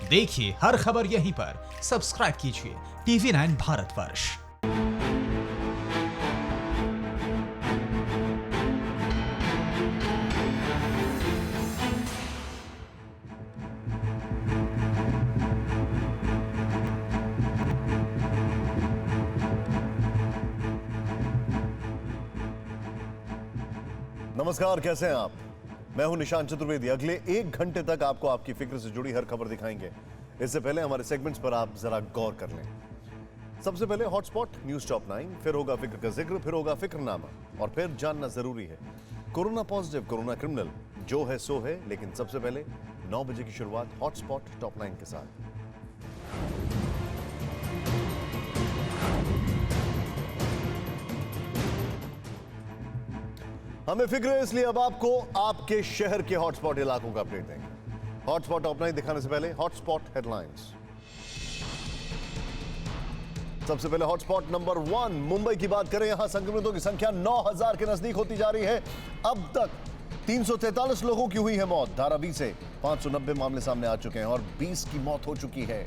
देखिए हर खबर यहीं पर। सब्सक्राइब कीजिए TV9 भारतवर्ष। नमस्कार, कैसे हैं आप? मैं हूं निशांत चतुर्वेदी। अगले 1 घंटे तक आपको आपकी फिक्र से जुड़ी हर खबर दिखाएंगे। इससे पहले हमारे सेगमेंट्स पर आप जरा गौर कर लें। सबसे पहले हॉटस्पॉट न्यूज टॉप 9, फिर होगा फिक्र का जिक्र, फिर होगा फिक्रनामा और फिर जानना जरूरी है कोरोना पॉजिटिव, कोरोना क्रिमिनल, जो है सो है। लेकिन सबसे पहले 9 बजे की शुरुआत हॉटस्पॉट टॉप 9 के साथ। हमें फिक्र है, इसलिए अब आपको आपके शहर के हॉटस्पॉट इलाकों का अपडेट देंगे। हॉटस्पॉट टॉप 9 दिखाने से पहले हॉटस्पॉट हेडलाइंस। सबसे पहले हॉटस्पॉट नंबर 1 मुंबई की बात करें। यहां संक्रमितों की संख्या 9000 के नजदीक होती जा रही है। अब तक 343 लोगों की हुई है मौत। धारा 20 से 590 मामले सामने आ चुके हैं और 20 की मौत हो चुकी है।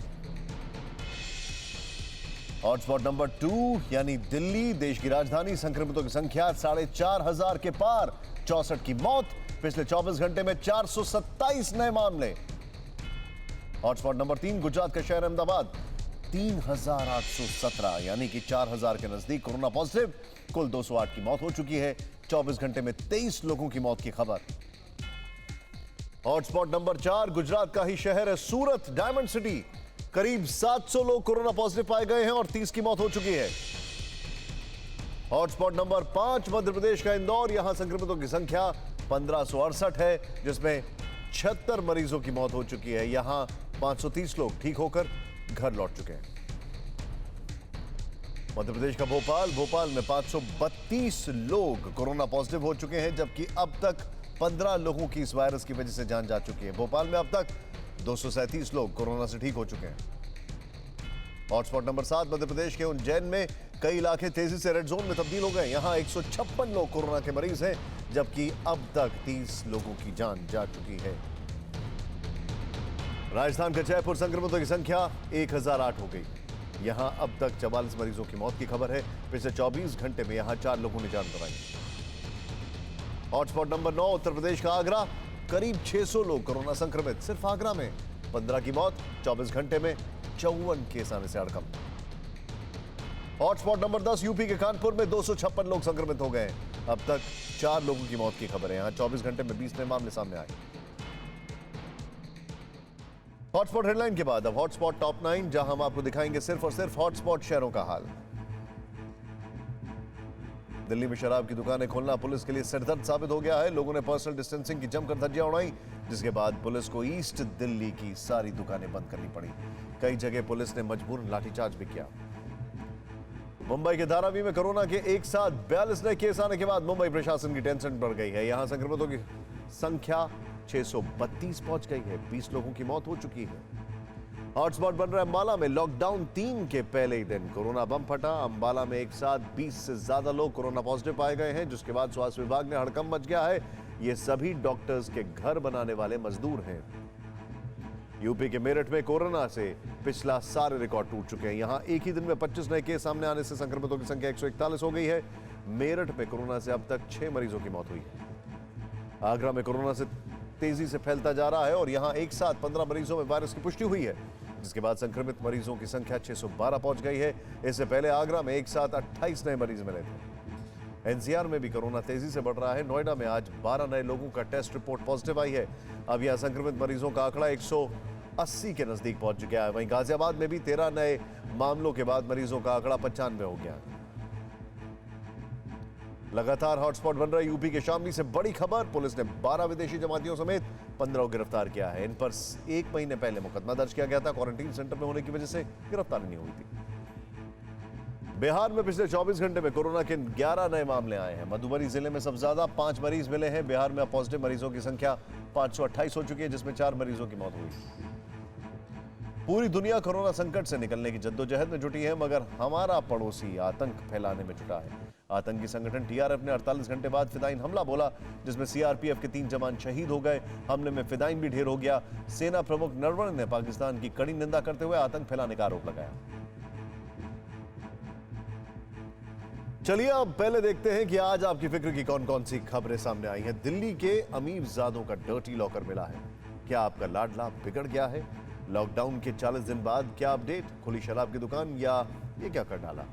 हॉटस्पॉट नंबर 2 यानी दिल्ली, देश की राजधानी, संक्रमितों की संख्या 4500 के पार, 64 की मौत। पिछले 24 घंटे में 427 नए मामले। हॉटस्पॉट नंबर 3 गुजरात का शहर अहमदाबाद, 3817 यानी कि 4000 के नजदीक कोरोना पॉजिटिव। कुल 208 की मौत हो चुकी है। 24 घंटे में 23 लोगों की मौत की खबर। हॉटस्पॉट नंबर 4 गुजरात का ही शहर है सूरत, डायमंड सिटी। करीब 700 लोग कोरोना पॉजिटिव पाए गए हैं और 30 की मौत हो चुकी है। हॉटस्पॉट नंबर 5 मध्य प्रदेश का इंदौर। यहां संक्रमितों की संख्या 1568 है, जिसमें 76 मरीजों की मौत हो चुकी है। यहां 530 लोग ठीक होकर घर लौट चुके हैं। मध्य प्रदेश का भोपाल में 532 लोग कोरोना पॉजिटिव हो चुके हैं, जबकि अब तक 15 लोगों की इस वायरस की वजह से जान जा चुकी है। भोपाल में अब तक 237 लोग कोरोना से ठीक हो चुके हैं। हॉटस्पॉट नंबर 7 मध्य प्रदेश के उज्जैन में कई इलाके तेजी से रेड जोन में तब्दील हो गए। यहां 156 लोग कोरोना के मरीज हैं, जबकि अब तक 30 लोगों की जान जा चुकी है। राजस्थान का जयपुर, संक्रमितों की संख्या 1008 हो गई। यहां अब तक 44 मरीजों की मौत की खबर है। पिछले 24 घंटे में यहां 4 लोगों ने जान गंवाई। हॉटस्पॉट नंबर 9 उत्तर प्रदेश का आगरा, करीब 600 लोग कोरोना संक्रमित। सिर्फ आगरा में 15 की मौत। 24 घंटे में 54 केस आने से हड़कंप। हॉटस्पॉट नंबर 10 यूपी के कानपुर में 256 लोग संक्रमित हो गए। अब तक 4 लोगों की मौत की खबर है। यहां 24 घंटे में 20 नए मामले सामने आए। हॉटस्पॉट हेडलाइन के बाद अब हॉटस्पॉट टॉप 9, जहां हम आपको दिखाएंगे सिर्फ और सिर्फ हॉटस्पॉट शहरों का हाल। दिल्ली में शराब की दुकानें खोलना पुलिस के लिए सिरदर्द साबित हो गया है। लोगों ने पर्सनल डिस्टेंसिंग की जमकर धज्जियां उड़ाई, जिसके बाद पुलिस को ईस्ट दिल्ली की सारी दुकानें बंद करनी पड़ी। कई जगह पुलिस ने मजबूरन लाठीचार्ज भी किया। मुंबई के धारावी में कोरोना के एक साथ 42 नए केस आने के बाद मुंबई प्रशासन की टेंशन बढ़ गई है। यहां संक्रमितों की संख्या 632 पहुंच गई है। 20 लोगों की मौत हो चुकी है। हॉटस्पॉट बन रहा है अंबाला में। लॉकडाउन 3 के पहले ही दिन कोरोना बम फटा। अंबाला में एक साथ 20 से ज्यादा लोग कोरोना पॉजिटिव पाए गए हैं, जिसके बाद स्वास्थ्य विभाग ने हड़कंप मच गया है। ये सभी डॉक्टर्स के घर बनाने वाले मजदूर हैं। यूपी के मेरठ में कोरोना से पिछला सारे रिकॉर्ड टूट चुके हैं। यहां एक ही दिन में 25 नए केस सामने आने से संक्रमितों की संख्या 141 हो गई है। मेरठ में कोरोना से अब तक 6 मरीजों की मौत हुई है। आगरा में कोरोना से तेजी से फैलता जा रहा है और यहां एक साथ 15 मरीजों में वायरस की पुष्टि हुई है, जिसके बाद संक्रमित मरीजों की संख्या 612 पहुंच गई है। इससे पहले आगरा में एक साथ 28 नए मरीज मिले थे। एनसीआर में भी कोरोना तेजी से बढ़ रहा है। नोएडा में आज 12 नए लोगों का टेस्ट रिपोर्ट पॉजिटिव आई है। अब यहां संक्रमित मरीजों का आंकड़ा 180 के नजदीक पहुंच गया है। वहीं गाजियाबाद में भी 13 नए मामलों के बाद मरीजों का आंकड़ा 95 हो गया। लगातार हॉटस्पॉट बन रहे यूपी के शामली से बड़ी खबर। पुलिस ने 12 विदेशी जमातियों समेत 15 को गिरफ्तार किया है। इन पर 1 महीने पहले मुकदमा दर्ज किया गया था। क्वारंटीन सेंटर में होने की वजह से गिरफ्तारी नहीं हुई थी। बिहार में पिछले 24 घंटे में कोरोना के 11 नए मामले आए हैं। मधुबनी जिले में सबसे ज्यादा 5 मरीज मिले हैं। बिहार में अब पॉजिटिव मरीजों की संख्या 528 हो चुकी है, जिसमें 4 मरीजों की मौत हुई। पूरी दुनिया कोरोना संकट से निकलने की जद्दोजहद में जुटी है, मगर हमारा पड़ोसी आतंक फैलाने में जुटा है। आतंकी संगठन टीआरएफ ने 48 घंटे बाद फिदाइन हमला बोला, जिसमें सीआरपीएफ के 3 जवान शहीद हो गए। हमले में फिदाइन भी ढेर हो गया। सेना प्रमुख नरवणे ने पाकिस्तान की कड़ी निंदा करते हुए आतंक फैलाने का आरोप लगाया। चलिए अब पहले देखते हैं कि आज आपकी फिक्र की कौन कौन सी खबरें सामने आई हैं। दिल्ली के अमीरजादों का डर्टी लॉकर मिला है। क्या आपका लाडला बिगड़ गया है? लॉकडाउन के 40 दिन बाद क्या अपडेट? खुली शराब की दुकान या ये क्या कर डाला?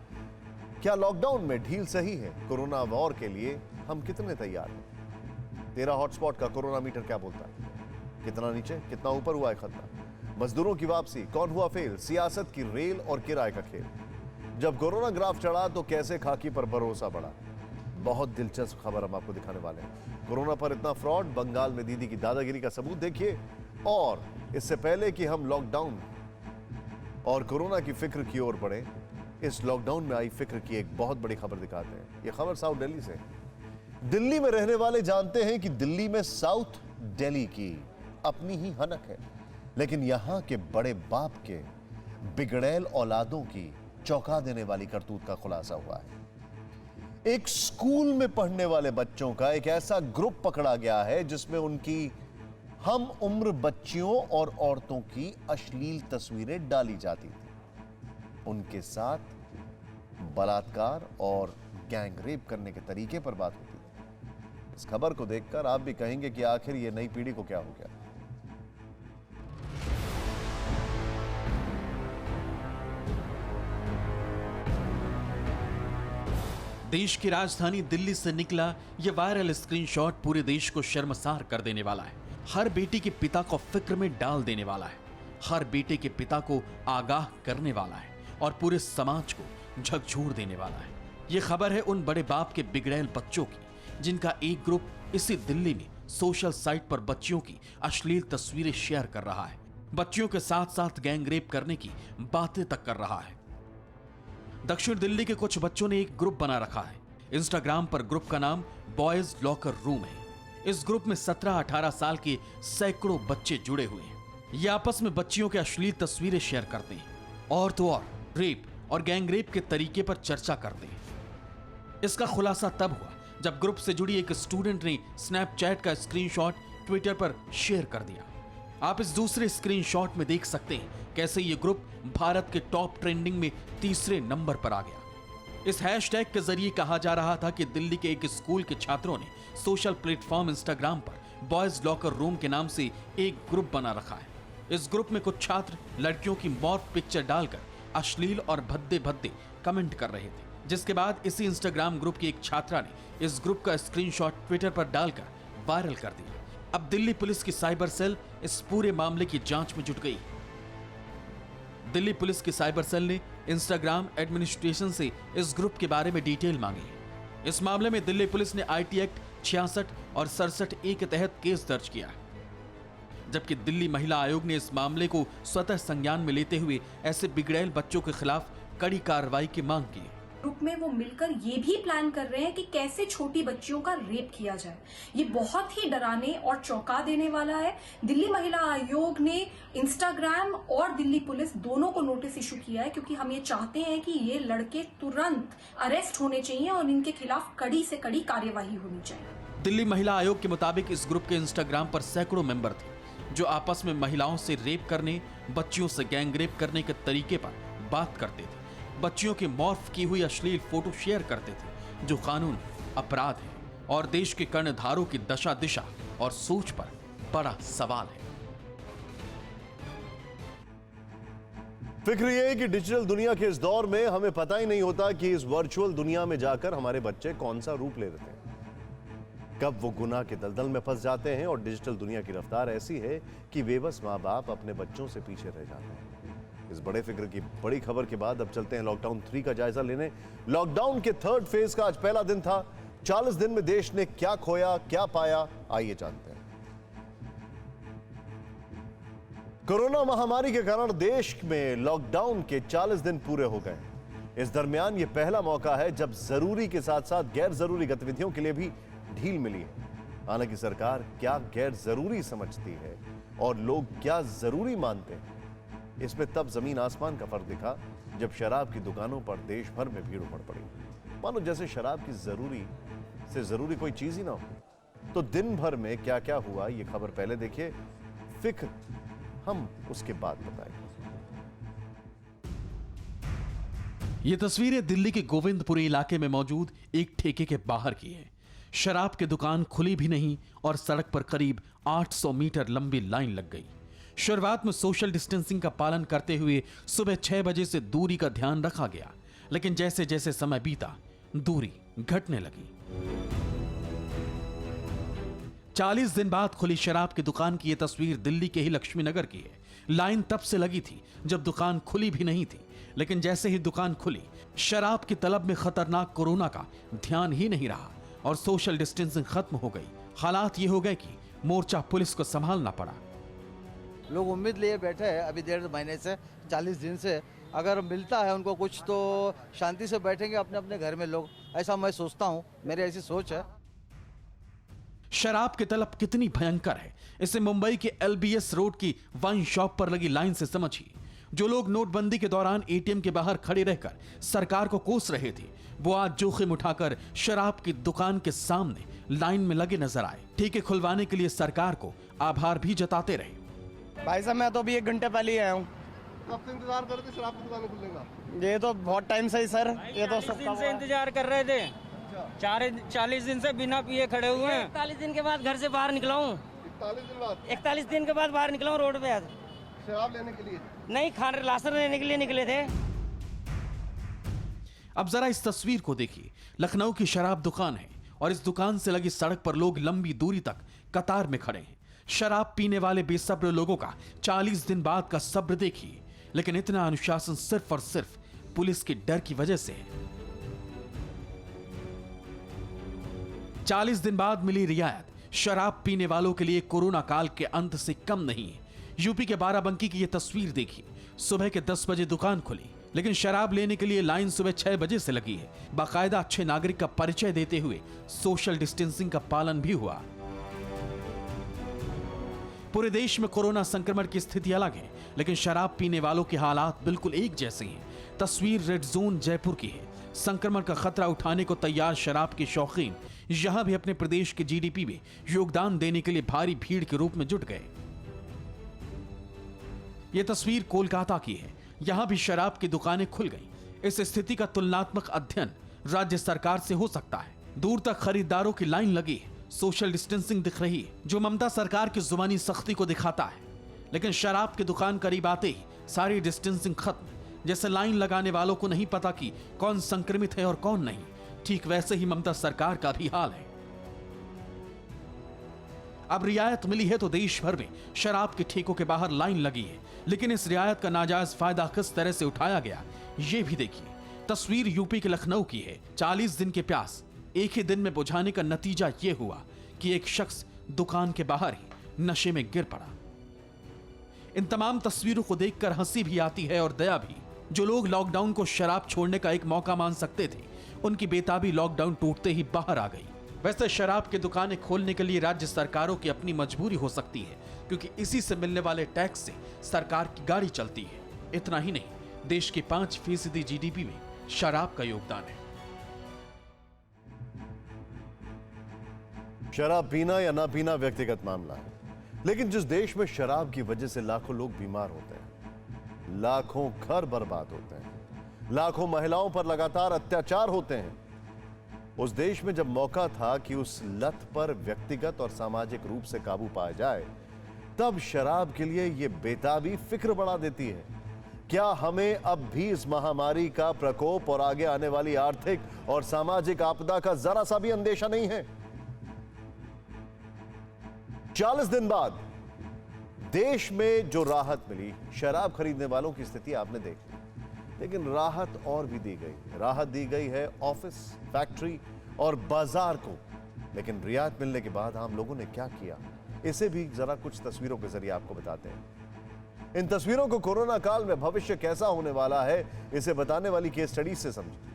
क्या लॉकडाउन में ढील सही है? कोरोना वॉर के लिए हम कितने तैयार हैं? 13 हॉटस्पॉट का कोरोना मीटर क्या बोलता है? कितना नीचे कितना ऊपर हुआ है खतरा? मजदूरों की वापसी, कौन हुआ फेल? सियासत की रेल और किराए का खेल। जब कोरोना ग्राफ चढ़ा तो कैसे खाकी पर भरोसा बढ़ा? बहुत दिलचस्प खबर हम आपको दिखाने वाले हैं। कोरोना पर इतना फ्रॉड, बंगाल में दीदी की दादागिरी का सबूत देखिए। और इससे पहले कि हम लॉकडाउन और कोरोना की फिक्र की ओर बढ़े, इस लॉकडाउन में आई फिक्र की एक बहुत बड़ी खबर दिखाते हैं। यह खबर साउथ दिल्ली से। दिल्ली में रहने वाले जानते हैं कि दिल्ली में साउथ दिल्ली की अपनी ही हनक है, लेकिन यहां के बड़े बाप के बिगड़ैल औलादों की चौंका देने वाली करतूत का खुलासा हुआ है। एक स्कूल में पढ़ने वाले बच्चों का एक ऐसा ग्रुप पकड़ा गया है जिसमें उनकी हम उम्र बच्चियों और औरतों की अश्लील तस्वीरें डाली जाती थी। उनके साथ बलात्कार और गैंग रेप करने के तरीके पर बात होती थी। इस खबर को देखकर आप भी कहेंगे कि आखिर ये नई पीढ़ी को क्या हो गया। देश की राजधानी दिल्ली से निकला यह वायरल स्क्रीनशॉट पूरे देश को शर्मसार कर देने वाला है। हर बेटी के पिता को फिक्र में डाल देने वाला है, हर बेटे के पिता को आगाह करने वाला है और पूरे समाज को झकझोर देने वाला है। यह खबर है उन बड़े बाप के बिगड़ैल बच्चों की, जिनका एक ग्रुप इसी दिल्ली में सोशल साइट पर बच्चियों की अश्लील तस्वीरें शेयर कर रहा है। बच्चियों के साथ साथ गैंग रेप करने की बातें तक कर रहा है। दक्षिण दिल्ली के कुछ बच्चों ने एक ग्रुप बना रखा है। इंस्टाग्राम पर ग्रुप का नाम बॉयज लॉकर रूम है। इस ग्रुप में 17-18 साल के सैकड़ों बच्चे जुड़े हुए हैं। ये आपस में बच्चियों के अश्लील तस्वीरें शेयर करते हैं और तो और रेप और गैंग रेप के तरीके पर चर्चा करते हैं। इसका खुलासा तब हुआ जब ग्रुप से जुड़ी एक स्टूडेंट ने स्नैपचैट का स्क्रीनशॉट ट्विटर पर शेयर कर दिया। आप इस दूसरे स्क्रीनशॉट में देख सकते हैं कैसे ये ग्रुप भारत के टॉप ट्रेंडिंग में तीसरे नंबर पर आ गया। इस हैशटैग के जरिए कहा जा रहा था कि दिल्ली के एक स्कूल के छात्रों ने सोशल प्लेटफॉर्म इंस्टाग्राम पर बॉयज लॉकर रूम के नाम से एक ग्रुप बना रखा है। इस ग्रुप में कुछ छात्र लड़कियों की मॉर्फ पिक्चर डालकर अश्लील और भद्दे भद्दे कमेंट कर रहे थे, जिसके बाद इसी इंस्टाग्राम ग्रुप की एक छात्रा ने इस ग्रुप का स्क्रीनशॉट ट्विटर पर डालकर वायरल कर दिया। अब दिल्ली पुलिस की साइबर सेल इस पूरे मामले की जांच में जुट गई। दिल्ली पुलिस की साइबर सेल ने इंस्टाग्राम एडमिनिस्ट्रेशन से इस ग्रुप के बारे में डिटेल मांगी है। इस मामले में दिल्ली पुलिस ने आईटी एक्ट 66 और 67A के तहत केस दर्ज किया है, जबकि दिल्ली महिला आयोग ने इस मामले को स्वतः संज्ञान में लेते हुए ऐसे बिगड़ैल बच्चों के खिलाफ कड़ी कार्रवाई की मांग की है। ग्रुप में वो मिलकर ये भी प्लान कर रहे हैं कि कैसे छोटी बच्चियों का रेप किया जाए। ये बहुत ही डराने और चौंका देने वाला है। दिल्ली महिला आयोग ने इंस्टाग्राम और दिल्ली पुलिस दोनों को नोटिस इशू किया है, क्योंकि हम ये चाहते हैं कि ये लड़के तुरंत अरेस्ट होने चाहिए और इनके खिलाफ कड़ी से कड़ी कार्यवाही होनी चाहिए। दिल्ली महिला आयोग के मुताबिक इस ग्रुप के इंस्टाग्राम पर सैकड़ों मेंबर थे जो आपस में महिलाओं से रेप करने, बच्चियों से गैंग रेप करने के तरीके पर बात करते थे, बच्चियों की मॉर्फ की हुई अश्लील फोटो शेयर करते थे, जो कानून अपराध है और देश के कर्णधारों की दशा दिशा और सोच पर बड़ा सवाल है। फिक्र यह है कि डिजिटल दुनिया के इस दौर में हमें पता ही नहीं होता कि इस वर्चुअल दुनिया में जाकर हमारे बच्चे कौन सा रूप ले लेते हैं, कब वो गुनाह के दलदल में फंस जाते हैं। और डिजिटल दुनिया की रफ्तार ऐसी है कि बेबस माँ बाप अपने बच्चों से पीछे रह जाते हैं। इस बड़े फिक्र की बड़ी खबर के बाद अब चलते हैं लॉकडाउन 3 का जायजा लेने। लॉकडाउन के 3rd फेज का आज पहला दिन था। 40 दिन में देश ने क्या खोया, क्या पाया, आइए जानते हैं। कोरोना महामारी के कारण देश में लॉकडाउन के 40 दिन पूरे हो गए। इस दरमियान यह पहला मौका है जब जरूरी के साथ साथ गैर जरूरी गतिविधियों के लिए भी ढील मिली है। हालांकि सरकार क्या गैर जरूरी समझती है और लोग क्या जरूरी मानते हैं, इसमें तब जमीन आसमान का फर्क दिखा जब शराब की दुकानों पर देश भर में भीड़ उमड़ पड़ी। मानो जैसे शराब की जरूरी कोई चीज ही ना हो। तो दिन भर में क्या क्या हुआ ये खबर पहले देखिए, फिक्र हम उसके बाद बताएंगे। ये तस्वीरें दिल्ली के गोविंदपुरी इलाके में मौजूद एक ठेके के बाहर की है। शराब की दुकान खुली भी नहीं और सड़क पर करीब 800 मीटर लंबी लाइन लग गई। शुरुआत में सोशल डिस्टेंसिंग का पालन करते हुए सुबह 6 बजे से दूरी का ध्यान रखा गया, लेकिन जैसे जैसे समय बीता दूरी घटने लगी। 40 दिन बाद खुली शराब की दुकान की यह तस्वीर दिल्ली के ही लक्ष्मीनगर की है। लाइन तब से लगी थी जब दुकान खुली भी नहीं थी, लेकिन जैसे ही दुकान खुली शराब की तलब में खतरनाक कोरोना का ध्यान ही नहीं रहा और सोशल डिस्टेंसिंग खत्म हो गई। हालात ये हो गए कि मोर्चा पुलिस को संभालना पड़ा। लोग उम्मीद लिए बैठे हैं अभी 1.5 महीने से, 40 दिन से। अगर मिलता है उनको कुछ तो शांति से बैठेंगे अपने अपने घर में लोग, ऐसा मैं सोचता हूँ, मेरी ऐसी सोच है। शराब की तलब कितनी भयंकर है इसे मुंबई के LBS रोड की वाइन शॉप पर लगी लाइन से समझिए। जो लोग नोटबंदी के दौरान ATM के बाहर खड़े रहकर सरकार को कोस रहे थे, वो आज जोखिम उठाकर शराब की दुकान के सामने लाइन में लगे नजर आए। ठेके खुलवाने के लिए सरकार को आभार भी जताते रहे। भाई साहब मैं तो अभी 1 घंटे पहले ही आया हूँ। कब से इंतजार कर रहे थे शराब की दुकान खुलने का? ये तो बहुत टाइम से ही सर, ये तो 40 दिन से इंतजार कर रहे थे। 40 दिन से बिना पिए खड़े हुए हैं। 41 दिन के बाद घर से बाहर निकला हूँ। 41 दिन के बाद बाहर निकला हूँ रोड पे। आज शराब लेने के लिए नहीं, खाने राशन लेने के लिए निकले थे। अब जरा इस तस्वीर को देखिए। लखनऊ की शराब दुकान है और इस दुकान से लगी सड़क पर लोग लंबी दूरी तक कतार में खड़े हैं। शराब पीने वाले बेसब्र लोगों का 40 दिन बाद का सब्र देखिए, लेकिन इतना अनुशासन सिर्फ और सिर्फ पुलिस के डर की वजह से है। 40 दिन बाद मिली रियायत शराब पीने वालों के लिए कोरोना काल के अंत से कम नहीं है। यूपी के बाराबंकी की यह तस्वीर देखिए। सुबह के 10 बजे दुकान खुली, लेकिन शराब लेने के लिए लाइन सुबह 6 बजे से लगी है। बाकायदा अच्छे नागरिक का परिचय देते हुए सोशल डिस्टेंसिंग का पालन भी हुआ। पूरे देश में कोरोना संक्रमण की स्थिति अलग है, लेकिन शराब पीने वालों के हालात बिल्कुल एक जैसे हैं। तस्वीर रेड जोन जयपुर की है। संक्रमण का खतरा उठाने को तैयार शराब के शौकीन यहां भी अपने प्रदेश के GDP में योगदान देने के लिए भारी भीड़ के रूप में जुट गए। यह तस्वीर कोलकाता की है। यहां भी शराब की दुकानें खुल गईं। इस स्थिति का तुलनात्मक अध्ययन राज्य सरकार से हो सकता है। दूर तक खरीदारों की लाइन लगी है, सोशल डिस्टेंसिंग दिख रही है, जो ममता सरकार की जुबानी सख्ती को दिखाता है। लेकिन शराब की दुकान करीब आते ही सारी डिस्टेंसिंग खत्म। जैसे लाइन लगाने वालों को नहीं पता कि कौन संक्रमित है और कौन नहीं, ठीक वैसे ही ममता सरकार का भी हाल है। अब रियायत मिली है तो देश भर में शराब के ठेकों के बाहर लाइन लगी है, लेकिन इस रियायत का नाजायज फायदा किस तरह से उठाया गया ये भी देखिए। तस्वीर यूपी के लखनऊ की है। 40 दिन के प्यास एक ही दिन में बुझाने का नतीजा यह हुआ कि एक शख्स दुकान के बाहर ही नशे में गिर पड़ा। इन तमाम तस्वीरों को देखकर हंसी भी आती है और दया भी। जो लोग लॉकडाउन को शराब छोड़ने का एक मौका मान सकते थे, उनकी बेताबी लॉकडाउन टूटते ही बाहर आ गई। वैसे शराब की दुकानें खोलने के लिए राज्य सरकारों की अपनी मजबूरी हो सकती है, क्योंकि इसी से मिलने वाले टैक्स से सरकार की गाड़ी चलती है। इतना ही नहीं, देश के 5% GDP में शराब का योगदान है। शराब पीना या ना पीना व्यक्तिगत मामला है, लेकिन जिस देश में शराब की वजह से लाखों लोग बीमार होते हैं, लाखों घर बर्बाद होते हैं, लाखों महिलाओं पर लगातार अत्याचार होते हैं, उस देश में जब मौका था कि उस लत पर व्यक्तिगत और सामाजिक रूप से काबू पाया जाए, तब शराब के लिए यह बेताबी फिक्र बढ़ा देती है। क्या हमें अब भी इस महामारी का प्रकोप और आगे आने वाली आर्थिक और सामाजिक आपदा का जरा सा भी अंदेशा नहीं है? 40 दिन बाद देश में जो राहत मिली, शराब खरीदने वालों की स्थिति आपने देख ली, लेकिन राहत और भी दी गई। राहत दी गई है ऑफिस, फैक्ट्री और बाजार को, लेकिन रियायत मिलने के बाद आम लोगों ने क्या किया, इसे भी जरा कुछ तस्वीरों के जरिए आपको बताते हैं। इन तस्वीरों को कोरोना काल में भविष्य कैसा होने वाला है, इसे बताने वाली केस स्टडी से समझें।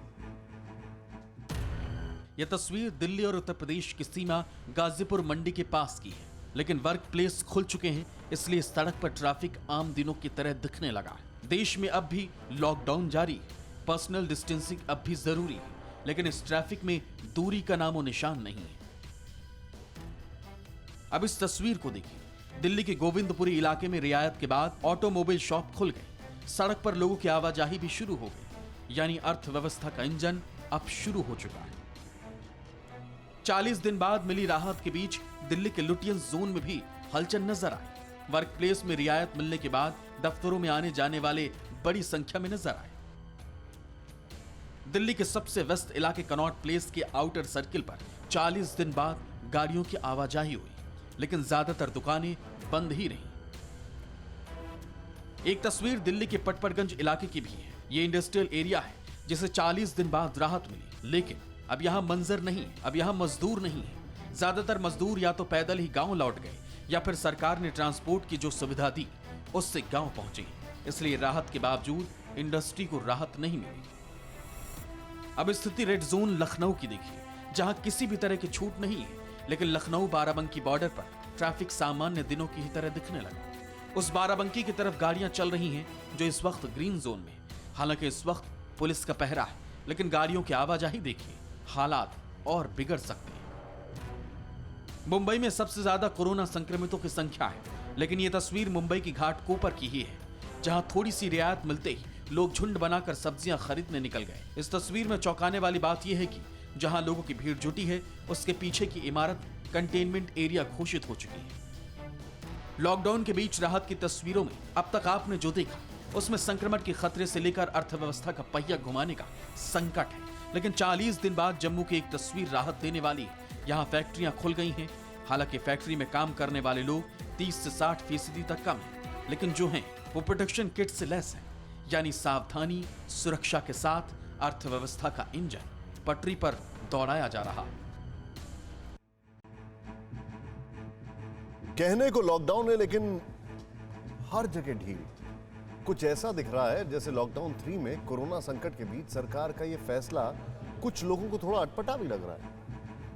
यह तस्वीर दिल्ली और उत्तर प्रदेश की सीमा गाजीपुर मंडी के पास की है, लेकिन वर्क प्लेस खुल चुके हैं, इसलिए सड़क पर ट्रैफिक आम दिनों की तरह दिखने लगा है। देश में अब भी लॉकडाउन जारी है, पर्सनल डिस्टेंसिंग अब भी जरूरी है लेकिन इस ट्रैफिक में दूरी का नामो निशान नहीं है। अब इस तस्वीर को देखिए। दिल्ली के गोविंदपुरी इलाके में रियायत के बाद ऑटोमोबाइल शॉप खुल गए, सड़क पर लोगों की आवाजाही भी शुरू हो गई, यानी अर्थव्यवस्था का इंजन अब शुरू हो चुका है। 40 दिन बाद मिली राहत के बीच दिल्ली के लुटियन जोन में भी हलचल नजर आई। वर्क प्लेस में रियायत मिलने के बाद दफ्तरों में आने जाने वाले बड़ी संख्या में नजर आए। दिल्ली के सबसे व्यस्त इलाके कनॉट प्लेस के आउटर सर्किल पर 40 दिन बाद गाड़ियों की आवाजाही हुई, लेकिन ज्यादातर दुकानें बंद ही रहीं। एक तस्वीर दिल्ली के पटपरगंज इलाके की भी है। ये इंडस्ट्रियल एरिया है जिसे 40 दिन बाद राहत मिली, लेकिन अब यहां मंजर नहीं, अब यहां मजदूर नहीं है। ज्यादातर मजदूर या तो पैदल ही गांव लौट गए या फिर सरकार ने ट्रांसपोर्ट की जो सुविधा दी उससे गांव पहुंचे। इसलिए राहत के बावजूद इंडस्ट्री को राहत नहीं मिली। अब स्थिति रेड जोन लखनऊ की देखिए, जहां किसी भी तरह की छूट नहीं है, लेकिन लखनऊ बाराबंकी बॉर्डर पर ट्रैफिक सामान्य दिनों की ही तरह दिखने लगा। उस बाराबंकी की तरफ गाड़ियां चल रही हैं जो इस वक्त ग्रीन जोन में। हालांकि इस वक्त पुलिस का पहरा है, लेकिन गाड़ियों की आवाजाही देखिए, हालात और बिगड़ सकते हैं। मुंबई में सबसे ज्यादा कोरोना संक्रमितों की संख्या है, लेकिन यह तस्वीर मुंबई की घाट कोपर की ही है, जहां थोड़ी सी रियायत मिलते ही लोग झुंड बनाकर सब्जियां खरीदने निकल गए। इस तस्वीर में चौंकाने वाली बात यह है कि जहां लोगों की भीड़ जुटी है, उसके पीछे की इमारत कंटेनमेंट एरिया घोषित हो चुकी है। लॉकडाउन के बीच राहत की तस्वीरों में अब तक आपने जो देखा, उसमें संक्रमण के खतरे से लेकर अर्थव्यवस्था का पहिया घुमाने का संकट है। लेकिन 40 दिन बाद जम्मू की एक तस्वीर राहत देने वाली है। यहाँ फैक्ट्रियां खुल गई हैं। हालांकि फैक्ट्री में काम करने वाले लोग 30 से 60% तक कम हैं, लेकिन जो हैं वो प्रोटेक्शन किट से लैस हैं, यानी सावधानी सुरक्षा के साथ अर्थव्यवस्था का इंजन पटरी पर दौड़ाया जा रहा है। कहने को लॉकडाउन है, लेकिन हर जगह ढील। कुछ ऐसा दिख रहा है जैसे लॉकडाउन 3 में कोरोना संकट के बीच सरकार का यह फैसला कुछ लोगों को थोड़ा अटपटा भी लग रहा है,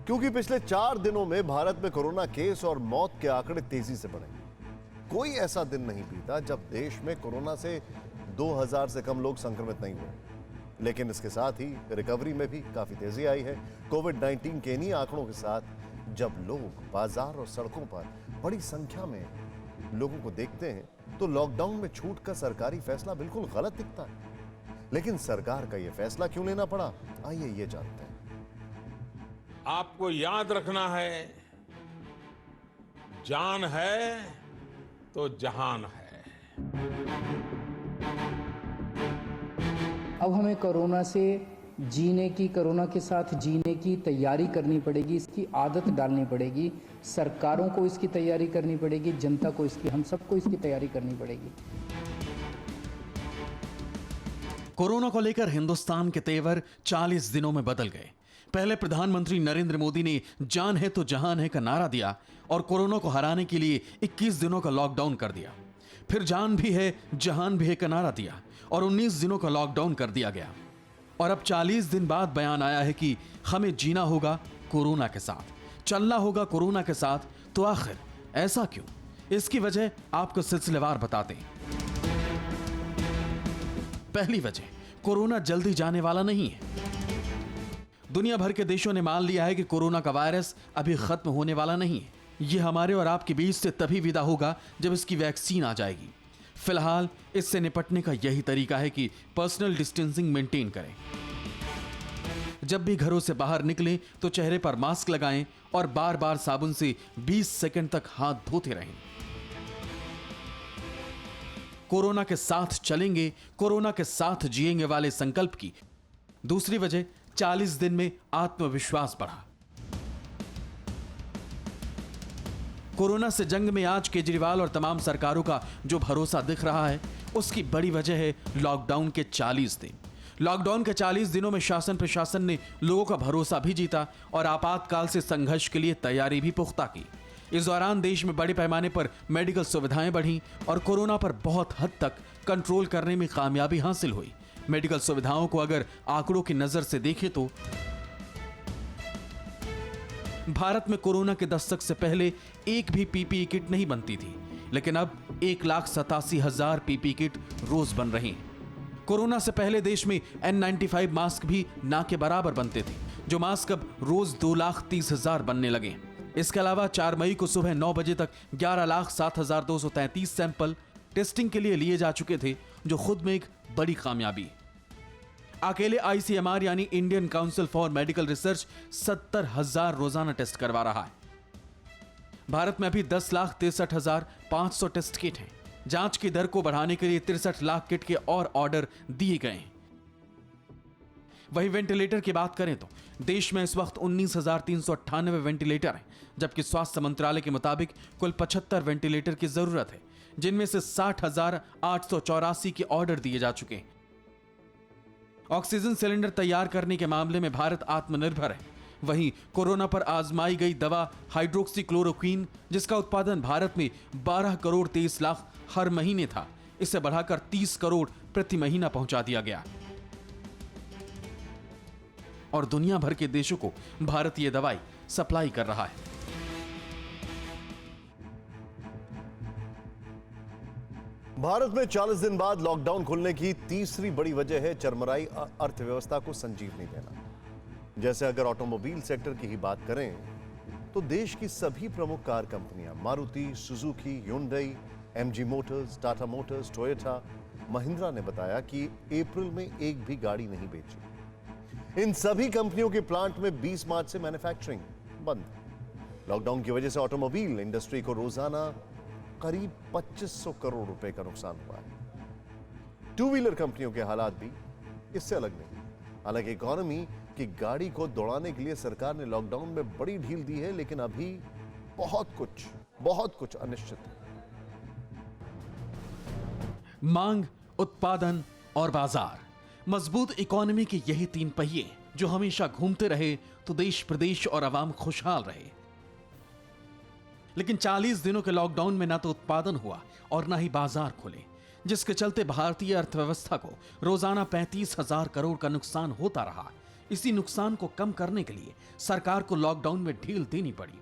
क्योंकि पिछले 4 दिनों में भारत में कोरोना केस और मौत के आंकड़े तेजी से बढ़े। कोई ऐसा दिन नहीं बीता जब देश में कोरोना से 2000 से कम लोग संक्रमित नहीं हुए। लेकिन इसके साथ ही रिकवरी में भी काफी तेजी आई है। कोविड-19 के इन्हीं आंकड़ों के साथ जब लोग बाजार और सड़कों पर बड़ी संख्या में लोगों को देखते हैं, तो लॉकडाउन में छूट का सरकारी फैसला बिल्कुल गलत दिखता है। लेकिन सरकार का यह फैसला क्यों लेना पड़ा, आइए ये जानते हैं। आपको याद रखना है, जान है तो जहान है। अब हमें कोरोना से जीने की, कोरोना के साथ जीने की तैयारी करनी पड़ेगी, इसकी आदत डालनी पड़ेगी। सरकारों को इसकी तैयारी करनी पड़ेगी, जनता को इसकी, हम सबको इसकी तैयारी करनी पड़ेगी। कोरोना को लेकर हिंदुस्तान के तेवर 40 दिनों में बदल गए। पहले प्रधानमंत्री नरेंद्र मोदी ने जान है तो जहान है का नारा दिया और कोरोना को हराने के लिए 21 दिनों का लॉकडाउन कर दिया। फिर जान भी है जहान भी है का नारा दिया और 19 दिनों का लॉकडाउन कर दिया गया। और अब 40 दिन बाद बयान आया है कि हमें जीना होगा कोरोना के साथ, चलना होगा कोरोना के साथ। तो आखिर ऐसा क्यों? इसकी वजह आपको सिलसिलेवार बताते हैं। पहली वजह, कोरोना जल्दी जाने वाला नहीं है। दुनिया भर के देशों ने मान लिया है कि कोरोना का वायरस अभी खत्म होने वाला नहीं है। यह हमारे और आपके बीच से तभी विदा होगा जब इसकी वैक्सीन आ जाएगी। फिलहाल इससे निपटने का यही तरीका है कि पर्सनल डिस्टेंसिंग मेंटेन करें। जब भी घरों से बाहर निकलें तो चेहरे पर मास्क लगाएं और बार बार साबुन से 20 सेकंड तक हाथ धोते रहें। कोरोना के साथ चलेंगे, कोरोना के साथ जिएंगे वाले संकल्प की दूसरी वजह, 40 दिन में आत्मविश्वास बढ़ा। कोरोना से जंग में आज केजरीवाल और तमाम सरकारों का जो भरोसा दिख रहा है, उसकी बड़ी वजह है लॉकडाउन के 40 दिन। लॉकडाउन के 40 दिनों में शासन प्रशासन ने लोगों का भरोसा भी जीता और आपातकाल से संघर्ष के लिए तैयारी भी पुख्ता की। इस दौरान देश में बड़े पैमाने पर मेडिकल सुविधाएं बढ़ी और कोरोना पर बहुत हद तक कंट्रोल करने में कामयाबी हासिल हुई। मेडिकल सुविधाओं को अगर आंकड़ों की नजर से देखें तो भारत में कोरोना के दस्तक से पहले एक भी पीपीई किट नहीं बनती थी, लेकिन अब 1,87,000 पीपीई किट रोज बन रही हैं। कोरोना से पहले देश में N95 मास्क भी ना के बराबर बनते थे, जो मास्क अब रोज 2,30,000 बनने लगे। इसके अलावा 4 मई को सुबह 9 बजे तक 11,07,233 सैंपल टेस्टिंग के लिए लिए जा चुके थे, जो खुद में एक बड़ी कामयाबी। अकेले ICMR यानी Indian council for medical research 70,000 रोजाना टेस्ट करवा रहा है। भारत में अभी 10,63,500 टेस्ट किट हैं। जांच की दर को बढ़ाने के लिए 63 लाख किट के और ऑर्डर दिए गए हैं। वही वेंटिलेटर की बात करें तो देश में इस वक्त 19,398 वेंटिलेटर हैं, जबकि स्वास्थ्य मंत्रालय के मुताबिक कुल 75 वेंटिलेटर की जरूरत है, जिनमें से 60,884 के ऑर्डर दिए जा चुके हैं। ऑक्सीजन सिलेंडर तैयार करने के मामले में भारत आत्मनिर्भर है। वहीं कोरोना पर आजमाई गई दवा हाइड्रोक्सीक्लोरोक्वीन, जिसका उत्पादन भारत में 12 करोड़ 23 लाख हर महीने था, इसे बढ़ाकर 30 करोड़ प्रति महीना पहुंचा दिया गया। और दुनिया भर के देशों को भारत ये दवाई सप्लाई कर रहा है। भारत में 40 दिन बाद लॉकडाउन खुलने की तीसरी बड़ी वजह है चरमराई अर्थव्यवस्था को संजीवनी देना। जैसे अगर ऑटोमोबाइल सेक्टर की ही बात करें तो देश की सभी प्रमुख कार कंपनियां Maruti, Suzuki, Hyundai, MG Motors, Tata Motors, Toyota, Mahindra ने बताया कि अप्रैल में एक भी गाड़ी नहीं बेची। इन सभी कंपनियों के प्लांट में 20 मार्च से मैन्युफैक्चरिंग बंद। लॉकडाउन की वजह से ऑटोमोबाइल इंडस्ट्री को रोजाना करीब 2500 करोड़ रुपए का नुकसान हुआ है। टू व्हीलर कंपनियों के हालात भी इससे अलग नहीं। हालांकि इकोनॉमी की गाड़ी को दौड़ाने के लिए सरकार ने लॉकडाउन में बड़ी ढील दी है, लेकिन अभी बहुत कुछ अनिश्चित है। मांग, उत्पादन और बाजार, मजबूत इकोनॉमी के यही 3 पहिए जो हमेशा घूमते रहे तो देश प्रदेश और आवाम खुशहाल रहे। लेकिन 40 दिनों के लॉकडाउन में ना तो उत्पादन हुआ और ना ही बाजार खुले, जिसके चलते भारतीय अर्थव्यवस्था को रोजाना 35,000 करोड़ का नुकसान होता रहा। इसी नुकसान को कम करने के लिए सरकार को लॉकडाउन में ढील देनी पड़ी।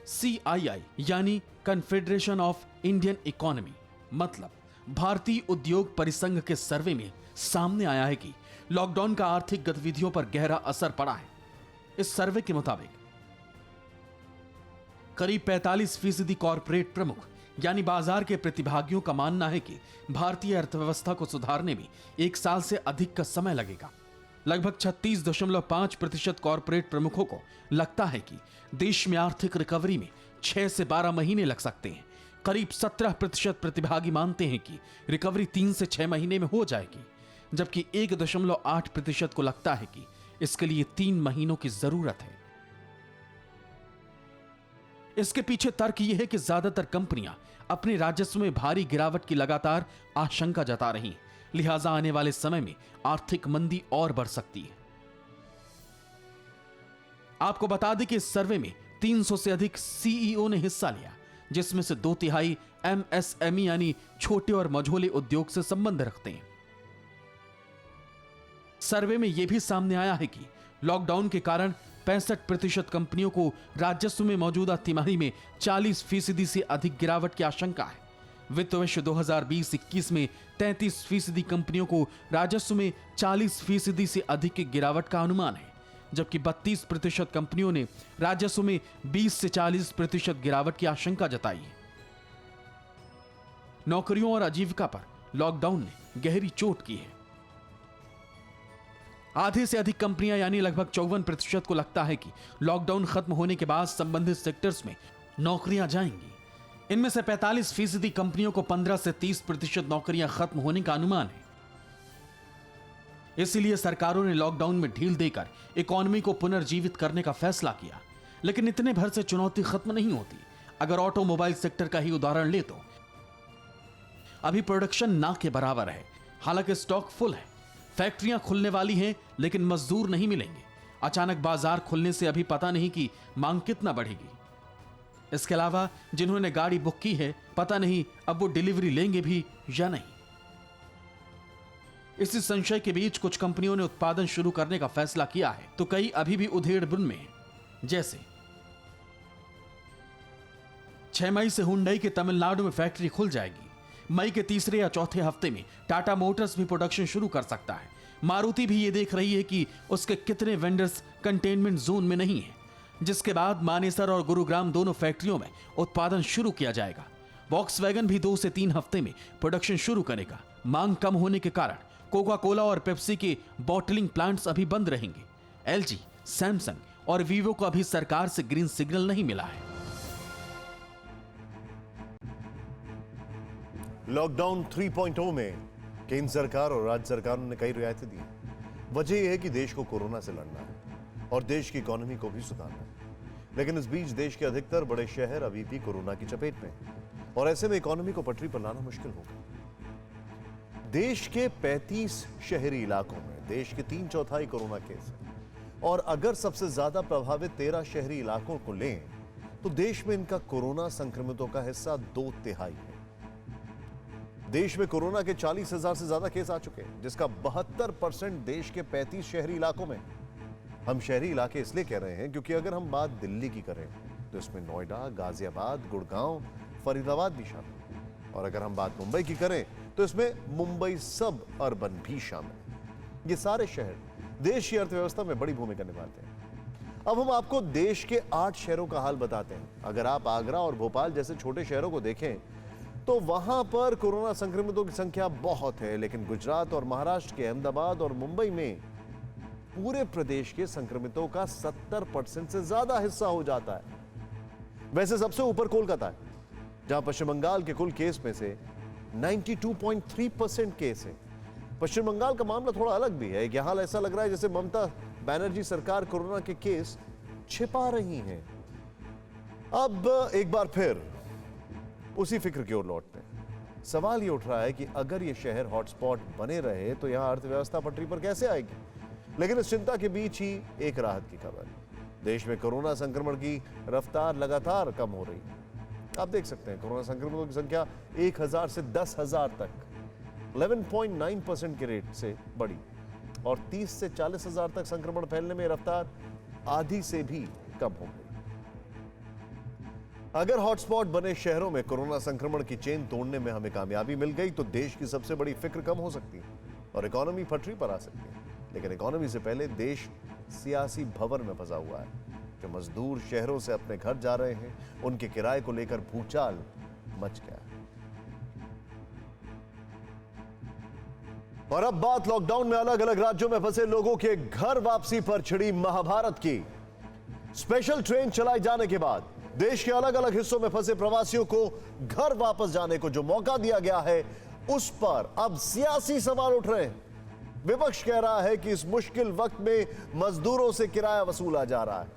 CII यानी कन्फेडरेशन ऑफ इंडियन इकोनॉमी, मतलब भारतीय उद्योग परिसंघ के सर्वे में सामने आया है कि लॉकडाउन का आर्थिक गतिविधियों पर गहरा असर पड़ा है। इस सर्वे के मुताबिक करीब 45% कॉरपोरेट प्रमुख यानी बाजार के प्रतिभागियों का मानना है कि भारतीय अर्थव्यवस्था को सुधारने में 1 साल से अधिक का समय लगेगा। लगभग 36.5% कॉरपोरेट प्रमुखों को लगता है कि देश में आर्थिक रिकवरी में 6 से 12 महीने लग सकते हैं। करीब 17% प्रतिभागी मानते हैं कि रिकवरी 3 से 6 महीने में हो जाएगी, जबकि 1.8% को लगता है कि इसके लिए 3 महीनों की जरूरत है। इसके पीछे तर्क यह है कि ज्यादातर कंपनियां अपने राजस्व में भारी गिरावट की लगातार आशंका जता रही, लिहाजा आने वाले समय में आर्थिक मंदी और बढ़ सकती है। आपको बता दें कि इस सर्वे में 300 से अधिक CEO ने हिस्सा लिया, जिसमें से 2/3 MSME यानी छोटे और मझोले उद्योग से संबंध रखते हैं। सर्वे में यह भी सामने आया है कि लॉकडाउन के कारण 65% कंपनियों को राजस्व में मौजूदा तिमाही में 40% से अधिक गिरावट की आशंका है। वित्त वर्ष 2020-21 में 33% कंपनियों को राजस्व में 40% से अधिक की गिरावट का अनुमान है, जबकि 32% कंपनियों ने राजस्व में 20 से 40% गिरावट की आशंका जताई है। नौकरियों और आजीविका पर लॉकडाउन ने गहरी चोट की है। आधे से अधिक कंपनियां यानी लगभग 54% को लगता है कि लॉकडाउन खत्म होने के बाद संबंधित सेक्टर्स में नौकरियां जाएंगी। इनमें से 45% कंपनियों को 15 से 30% नौकरियां खत्म होने का अनुमान है। इसलिए सरकारों ने लॉकडाउन में ढील देकर इकोनॉमी को पुनर्जीवित करने का फैसला किया। लेकिन इतने भर से चुनौती खत्म नहीं होती। अगर ऑटोमोबाइल सेक्टर का ही उदाहरण ले तो अभी प्रोडक्शन ना के बराबर है। हालांकि स्टॉक फुल है, फैक्ट्रियां खुलने वाली हैं, लेकिन मजदूर नहीं मिलेंगे। अचानक बाजार खुलने से अभी पता नहीं कि मांग कितना बढ़ेगी। इसके अलावा जिन्होंने गाड़ी बुक की है, पता नहीं अब वो डिलीवरी लेंगे भी या नहीं। इसी संशय के बीच कुछ कंपनियों ने उत्पादन शुरू करने का फैसला किया है, तो कई अभी भी उधेड़-बुन में हैं। जैसे 6 मई से हुंडई के तमिलनाडु में फैक्ट्री खुल जाएगी। मई के तीसरे या चौथे हफ्ते में टाटा मोटर्स भी प्रोडक्शन शुरू कर सकता है। मारुति भी ये देख रही है कि उसके कितने वेंडर्स कंटेनमेंट जोन में नहीं है, जिसके बाद मानेसर और गुरुग्राम दोनों फैक्ट्रियों में उत्पादन शुरू किया जाएगा। वॉक्सवैगन भी 2 से 3 हफ्ते में प्रोडक्शन शुरू करेगा। मांग कम होने के कारण कोका कोला और पेप्सी के बॉटलिंग प्लांट्स अभी बंद रहेंगे। एलजी, सैमसंग और वीवो को अभी सरकार से ग्रीन सिग्नल नहीं मिला है। लॉकडाउन 3.0 में केंद्र सरकार और राज्य सरकारों ने कई रियायतें दी। वजह यह है कि देश को कोरोना से लड़ना है और देश की इकोनॉमी को भी सुधारना है। लेकिन इस बीच देश के अधिकतर बड़े शहर अभी भी कोरोना की चपेट में हैं और ऐसे में इकोनॉमी को पटरी पर लाना मुश्किल होगा। देश के 35 शहरी इलाकों में देश के 3/4 कोरोना केस हैं और अगर सबसे ज्यादा प्रभावित 13 शहरी इलाकों को लें तो देश में इनका कोरोना संक्रमितों का हिस्सा 2/3 है। देश में कोरोना के 40,000 से ज्यादा केस आ चुके हैं, जिसका 72% देश के 35 शहरी इलाकों में। हम शहरी इलाके इसलिए कह रहे हैं क्योंकि अगर हम बात दिल्ली की करें तो इसमें नोएडा, गाजियाबाद, गुड़गांव, फरीदाबाद भी शामिल है और अगर हम बात मुंबई की करें तो इसमें मुंबई सब अर्बन भी शामिल है। ये सारे शहर देश की अर्थव्यवस्था में बड़ी भूमिका निभाते हैं। अब हम आपको देश के 8 शहरों का हाल बताते हैं। अगर आप आगरा और भोपाल जैसे छोटे शहरों को देखें तो वहां पर कोरोना संक्रमितों की संख्या बहुत है, लेकिन गुजरात और महाराष्ट्र के अहमदाबाद और मुंबई में पूरे प्रदेश के संक्रमितों का 70% से ज्यादा हिस्सा हो जाता है। वैसे सबसे ऊपर कोलकाता है, जहां पश्चिम बंगाल के कुल केस में से 92.3% केस है। पश्चिम बंगाल का मामला थोड़ा अलग भी है। यहां ऐसा लग रहा है जैसे ममता बनर्जी सरकार कोरोना के केस छिपा रही है। अब एक बार फिर उसी फिक्र की ओर लौटते हैं। सवाल ये उठ रहा है कि अगर ये शहर हॉटस्पॉट बने रहे तो यहां अर्थव्यवस्था पटरी पर कैसे आएगी। लेकिन इस चिंता के बीच ही एक राहत की खबर। देश में कोरोना संक्रमण की रफ्तार लगातार कम हो रही है। आप देख सकते हैं कोरोना संक्रमितों की संख्या 1000 से 10,000 तक 11.9% के रेट से बढ़ी और 30 से 40,000 तक संक्रमण फैलने में रफ्तार आधी से भी कम हो गई। अगर हॉटस्पॉट बने शहरों में कोरोना संक्रमण की चेन तोड़ने में हमें कामयाबी मिल गई तो देश की सबसे बड़ी फिक्र कम हो सकती है और इकोनॉमी पटरी पर आ सकती है। लेकिन इकोनॉमी से पहले देश सियासी भंवर में फंसा हुआ है। जो मजदूर शहरों से अपने घर जा रहे हैं, उनके किराए को लेकर भूचाल मच गया है। और अब बात लॉकडाउन में अलग अलग राज्यों में फंसे लोगों के घर वापसी पर छिड़ी महाभारत की। स्पेशल ट्रेन चलाए जाने के बाद देश के अलग अलग हिस्सों में फंसे प्रवासियों को घर वापस जाने को जो मौका दिया गया है, उस पर अब सियासी सवाल उठ रहे हैं। विपक्ष कह रहा है कि इस मुश्किल वक्त में मजदूरों से किराया वसूला जा रहा है,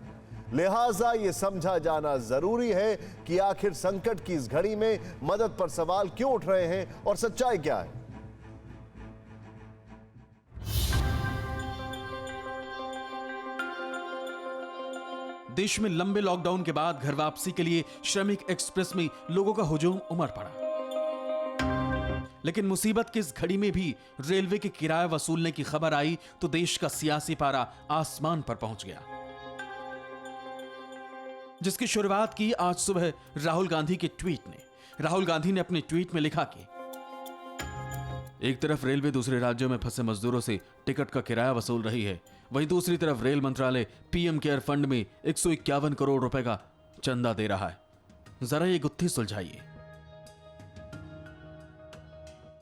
लिहाजा यह समझा जाना जरूरी है कि आखिर संकट की इस घड़ी में मदद पर सवाल क्यों उठ रहे हैं और सच्चाई क्या है। देश में लंबे लॉकडाउन के बाद घर वापसी के लिए श्रमिक एक्सप्रेस में लोगों का हुजूम उमड़ पड़ा। लेकिन मुसीबत की इस घड़ी में भी रेलवे के किराया वसूलने की खबर आई तो देश का सियासी पारा आसमान पर पहुंच गया, जिसकी शुरुआत की आज सुबह राहुल गांधी के ट्वीट ने। राहुल गांधी ने अपने ट्वीट में लिखा कि एक तरफ रेलवे दूसरे राज्यों में फंसे मजदूरों से टिकट का किराया वसूल रही है, वहीं दूसरी तरफ रेल मंत्रालय पीएम केयर फंड में 151 करोड़ रुपए का चंदा दे रहा है। जरा ये गुत्थी सुलझाइए।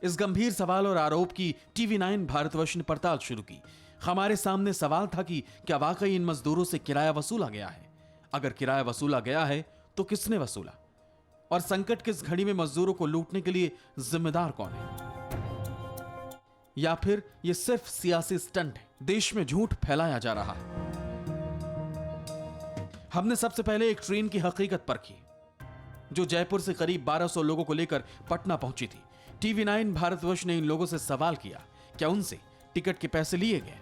इस गंभीर सवाल और आरोप की TV9 भारतवर्ष ने पड़ताल शुरू की। हमारे सामने सवाल था कि क्या वाकई इन मजदूरों से किराया वसूला गया है? अगर किराया वसूला गया है तो किसने वसूला? और संकट की इस घड़ी में मजदूरों को लूटने के लिए जिम्मेदार कौन है? या फिर यह सिर्फ सियासी स्टंट है, देश में झूठ फैलाया जा रहा है? हमने सबसे पहले एक ट्रेन की हकीकत परखी जो जयपुर से करीब 1200 लोगों को लेकर पटना पहुंची थी। TV9 भारतवर्ष ने इन लोगों से सवाल किया, क्या उनसे टिकट के पैसे लिए गए?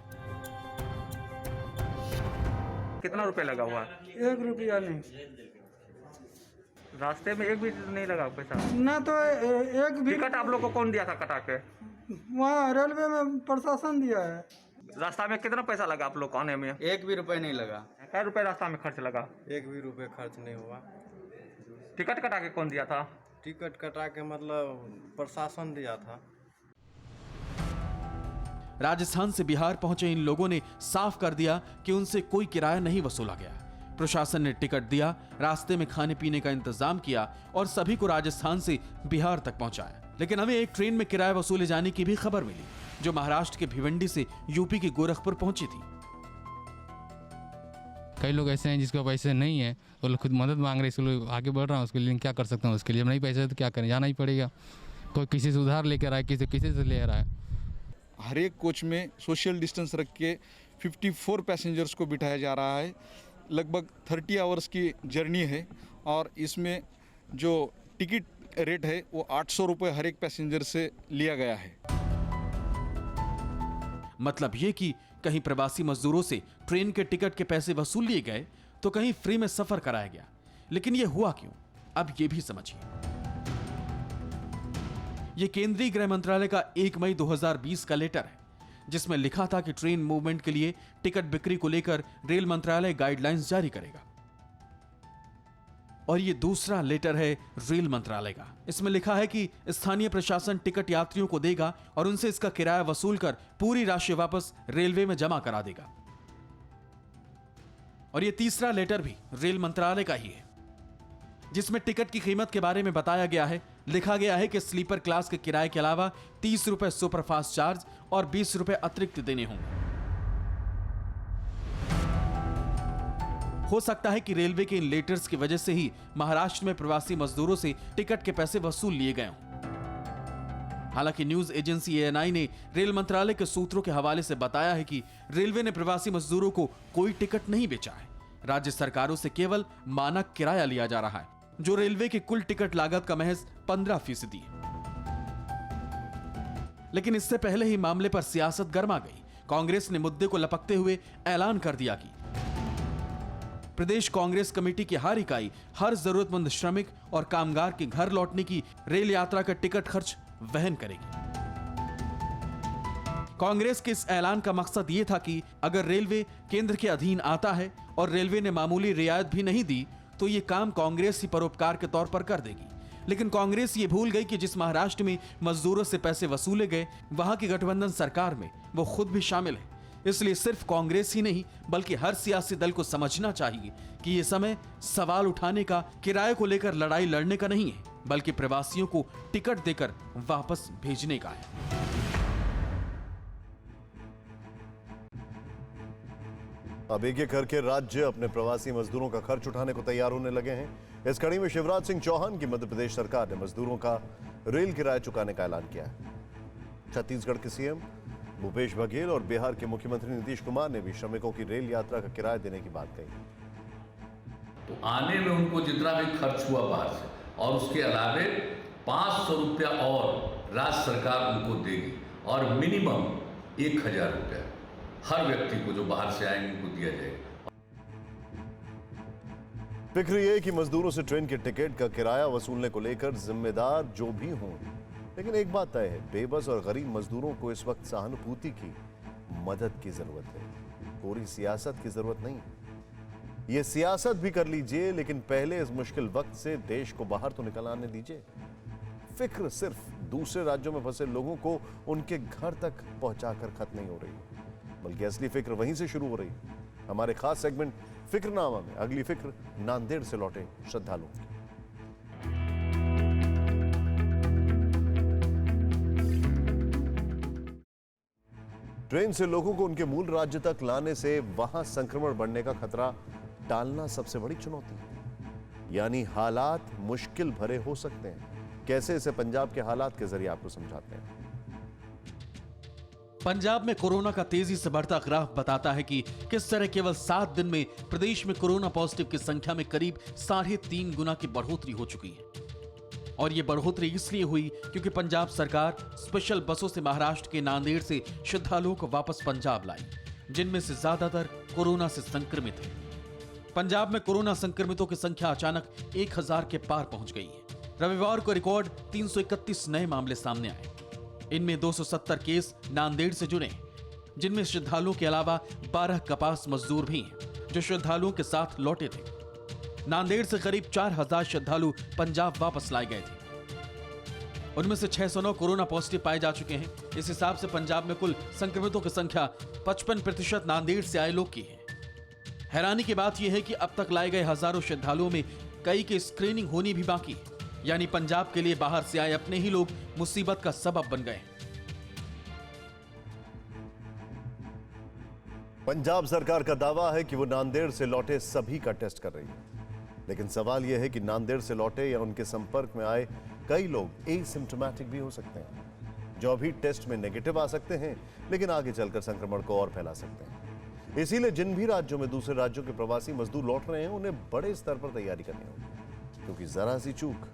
कितना रुपए लगा हुआ? 1 रुपया नहीं। रास्ते में एक भी नहीं लगा पैसा? ना तो एक भी। टिकट आप लोग को कौन दिया था कटा के? वहाँ रेलवे में प्रशासन दिया है। रास्ता में कितना पैसा लगा आप लोग को आने में? 1 भी रुपए नहीं लगा। क्या रुपए रास्ता में खर्च लगा? 1 भी रुपए खर्च नहीं हुआ। टिकट कटा के कौन दिया था? टिकट कटा के मतलब प्रशासन दिया था। राजस्थान से बिहार पहुंचे इन लोगों ने साफ कर दिया कि उनसे कोई किराया नहीं वसूला गया। प्रशासन ने टिकट दिया, रास्ते में खाने पीने का इंतजाम किया और सभी को राजस्थान से बिहार तक पहुंचाया। लेकिन हमें एक ट्रेन में किराया वसूले जाने की भी खबर मिली जो महाराष्ट्र के भिवंडी से यूपी के गोरखपुर पहुंची थी। कई लोग ऐसे हैं जिसके पैसे नहीं है, वो लोग खुद मदद मांग रहे हैं, इसके लिए आगे बढ़ रहा हूँ, उसके लिए क्या कर सकता हूँ, उसके लिए नहीं पैसे तो क्या करें, जाना ही पड़ेगा। कोई किसी से उधार लेकर आए, किसी से ले रहा है। हर एक कोच में सोशल डिस्टेंस रख के 54 पैसेंजर्स को बिठाया जा रहा है। लगभग 30 आवर्स की जर्नी है और इसमें जो टिकट रेट है वो 800 रुपये हर एक पैसेंजर से लिया गया है। मतलब ये कि कहीं प्रवासी मजदूरों से ट्रेन के टिकट के पैसे वसूल लिए गए तो कहीं फ्री में सफर कराया गया। लेकिन ये हुआ क्यों, अब ये भी समझिए। ये केंद्रीय गृह मंत्रालय का 1 मई 2020 का लेटर है जिसमें लिखा था कि ट्रेन मूवमेंट के लिए टिकट बिक्री को लेकर रेल मंत्रालय गाइडलाइंस जारी करेगा। और ये दूसरा लेटर है रेल मंत्रालय का। इसमें लिखा है कि स्थानीय प्रशासन टिकट यात्रियों को देगा और उनसे इसका किराया वसूल कर पूरी राशि वापस रेलवे में जमा करा देगा। और ये तीसरा लेटर भी रेल मंत्रालय का ही है जिसमें टिकट की कीमत के बारे में बताया गया है। लिखा गया है कि स्लीपर क्लास के किराए के अलावा 30 रुपए सुपरफास्ट चार्ज और 20 रुपए अतिरिक्त देने होंगे। हो सकता है कि रेलवे के इन लेटर्स की वजह से ही महाराष्ट्र में प्रवासी मजदूरों से टिकट के पैसे वसूल लिए गए हों। हालांकि न्यूज एजेंसी ANI ने रेल मंत्रालय के सूत्रों के हवाले से बताया है कि रेलवे ने प्रवासी मजदूरों को कोई टिकट नहीं बेचा है। राज्य सरकारों से केवल मानक किराया लिया जा रहा है जो रेलवे की कुल टिकट लागत का महज 15% है। लेकिन इससे पहले ही मामले पर सियासत गर्मा गई। कांग्रेस ने मुद्दे को लपकते हुए ऐलान कर दिया कि प्रदेश कांग्रेस कमेटी की हर इकाई हर जरूरतमंद श्रमिक और कामगार के घर लौटने की रेल यात्रा का टिकट खर्च वहन करेगी। कांग्रेस के इस ऐलान का मकसद यह था कि अगर रेलवे केंद्र के अधीन आता है और रेलवे ने मामूली रियायत भी नहीं दी तो ये काम कांग्रेस ही परोपकार के तौर पर कर देगी। लेकिन कांग्रेस ये भूल गई कि जिस महाराष्ट्र में मजदूरों से पैसे वसूले गए वहां की गठबंधन सरकार में वो खुद भी शामिल है। इसलिए सिर्फ कांग्रेस ही नहीं बल्कि हर सियासी दल को समझना चाहिए कि ये समय सवाल उठाने का, किराए को लेकर लड़ाई लड़ने का नहीं है बल्कि प्रवासियों को टिकट देकर वापस भेजने का है। अब एक एक करके राज्य अपने प्रवासी मजदूरों का खर्च उठाने को तैयार होने लगे हैं। इस कड़ी में शिवराज सिंह चौहान की मध्य प्रदेश सरकार ने मजदूरों का रेल किराया चुकाने का ऐलान किया है। छत्तीसगढ़ के सीएम भूपेश बघेल और बिहार के मुख्यमंत्री नीतीश कुमार ने भी श्रमिकों की रेल यात्रा का किराया देने की बात कही। तो आने में उनको जितना भी खर्च हुआ बाहर से और उसके अलावे 500 रुपया और राज्य सरकार उनको देगी और मिनिमम 1000 रुपया हर व्यक्ति को जो बाहर से आएंगे उनको दिया जाएगा। फिक्र ये कि मजदूरों से ट्रेन के टिकट का किराया वसूलने को लेकर जिम्मेदार जो भी हों, लेकिन एक बात तय है, बेबस और गरीब मजदूरों को इस वक्त सहानुभूति की, मदद की जरूरत है, पूरी सियासत की जरूरत नहीं। ये सियासत भी कर लीजिए लेकिन पहले इस मुश्किल वक्त से देश को बाहर तो निकल आने दीजिए। फिक्र सिर्फ दूसरे राज्यों में फंसे लोगों को उनके घर तक पहुंचाकर खत्म नहीं हो रही, बल्कि असली फिक्र वहीं से शुरू हो रही। हमारे खास सेगमेंट फिक्रनामा में अगली फिक्र नांदेड़ से लौटे श्रद्धालुओं की। ट्रेन से लोगों को उनके मूल राज्य तक लाने से वहां संक्रमण बढ़ने का खतरा टालना सबसे बड़ी चुनौती है। यानी हालात मुश्किल भरे हो सकते हैं। कैसे, इसे पंजाब के हालात के जरिए आपको समझाते हैं। पंजाब में कोरोना का तेजी से बढ़ता ग्राफ बताता है कि किस तरह केवल 7 दिन में प्रदेश में कोरोना पॉजिटिव की संख्या में करीब 3.5 गुना की बढ़ोतरी हो चुकी है। और ये बढ़ोतरी इसलिए हुई क्योंकि पंजाब सरकार स्पेशल बसों से महाराष्ट्र के नांदेड़ से श्रद्धालुओं को वापस पंजाब लाई, जिनमें से ज्यादातर कोरोना से संक्रमित हैं। पंजाब में कोरोना संक्रमितों की संख्या अचानक 1000 के पार पहुंच गई है। रविवार को रिकॉर्ड 331 नए मामले सामने आए। इनमें 270 केस नांदेड़ से जुड़े, जिनमें श्रद्धालुओं के अलावा 12 कपास मजदूर भी हैं जो श्रद्धालुओं के साथ लौटे थे। नांदेड़ से करीब 4000 श्रद्धालु पंजाब वापस लाए गए थे। उनमें से 609 कोरोना पॉजिटिव पाए जा चुके हैं। इस हिसाब से पंजाब में कुल संक्रमितों की संख्या 55% नांदेड़ से आए लोग की है। हैरानी की बात यह है कि अब तक लाए गए हजारों श्रद्धालुओं में कई की स्क्रीनिंग होनी भी बाकी है, यानी पंजाब के लिए बाहर से आए अपने ही लोग मुसीबत का सबब बन गए। पंजाब सरकार का दावा है कि वो नांदेड़ से लौटे सभी का टेस्ट कर रही है, लेकिन सवाल यह है कि नांदेड़ से लौटे या उनके संपर्क में आए कई लोग एसिम्प्टोमेटिक भी हो सकते हैं, जो अभी टेस्ट में नेगेटिव आ सकते हैं, लेकिन आगे चलकर संक्रमण को और फैला सकते हैं। इसीलिए जिन भी राज्यों में दूसरे राज्यों के प्रवासी मजदूर लौट रहे हैं, उन्हें बड़े स्तर पर तैयारी करनी होगी, क्योंकि जरा सी चूक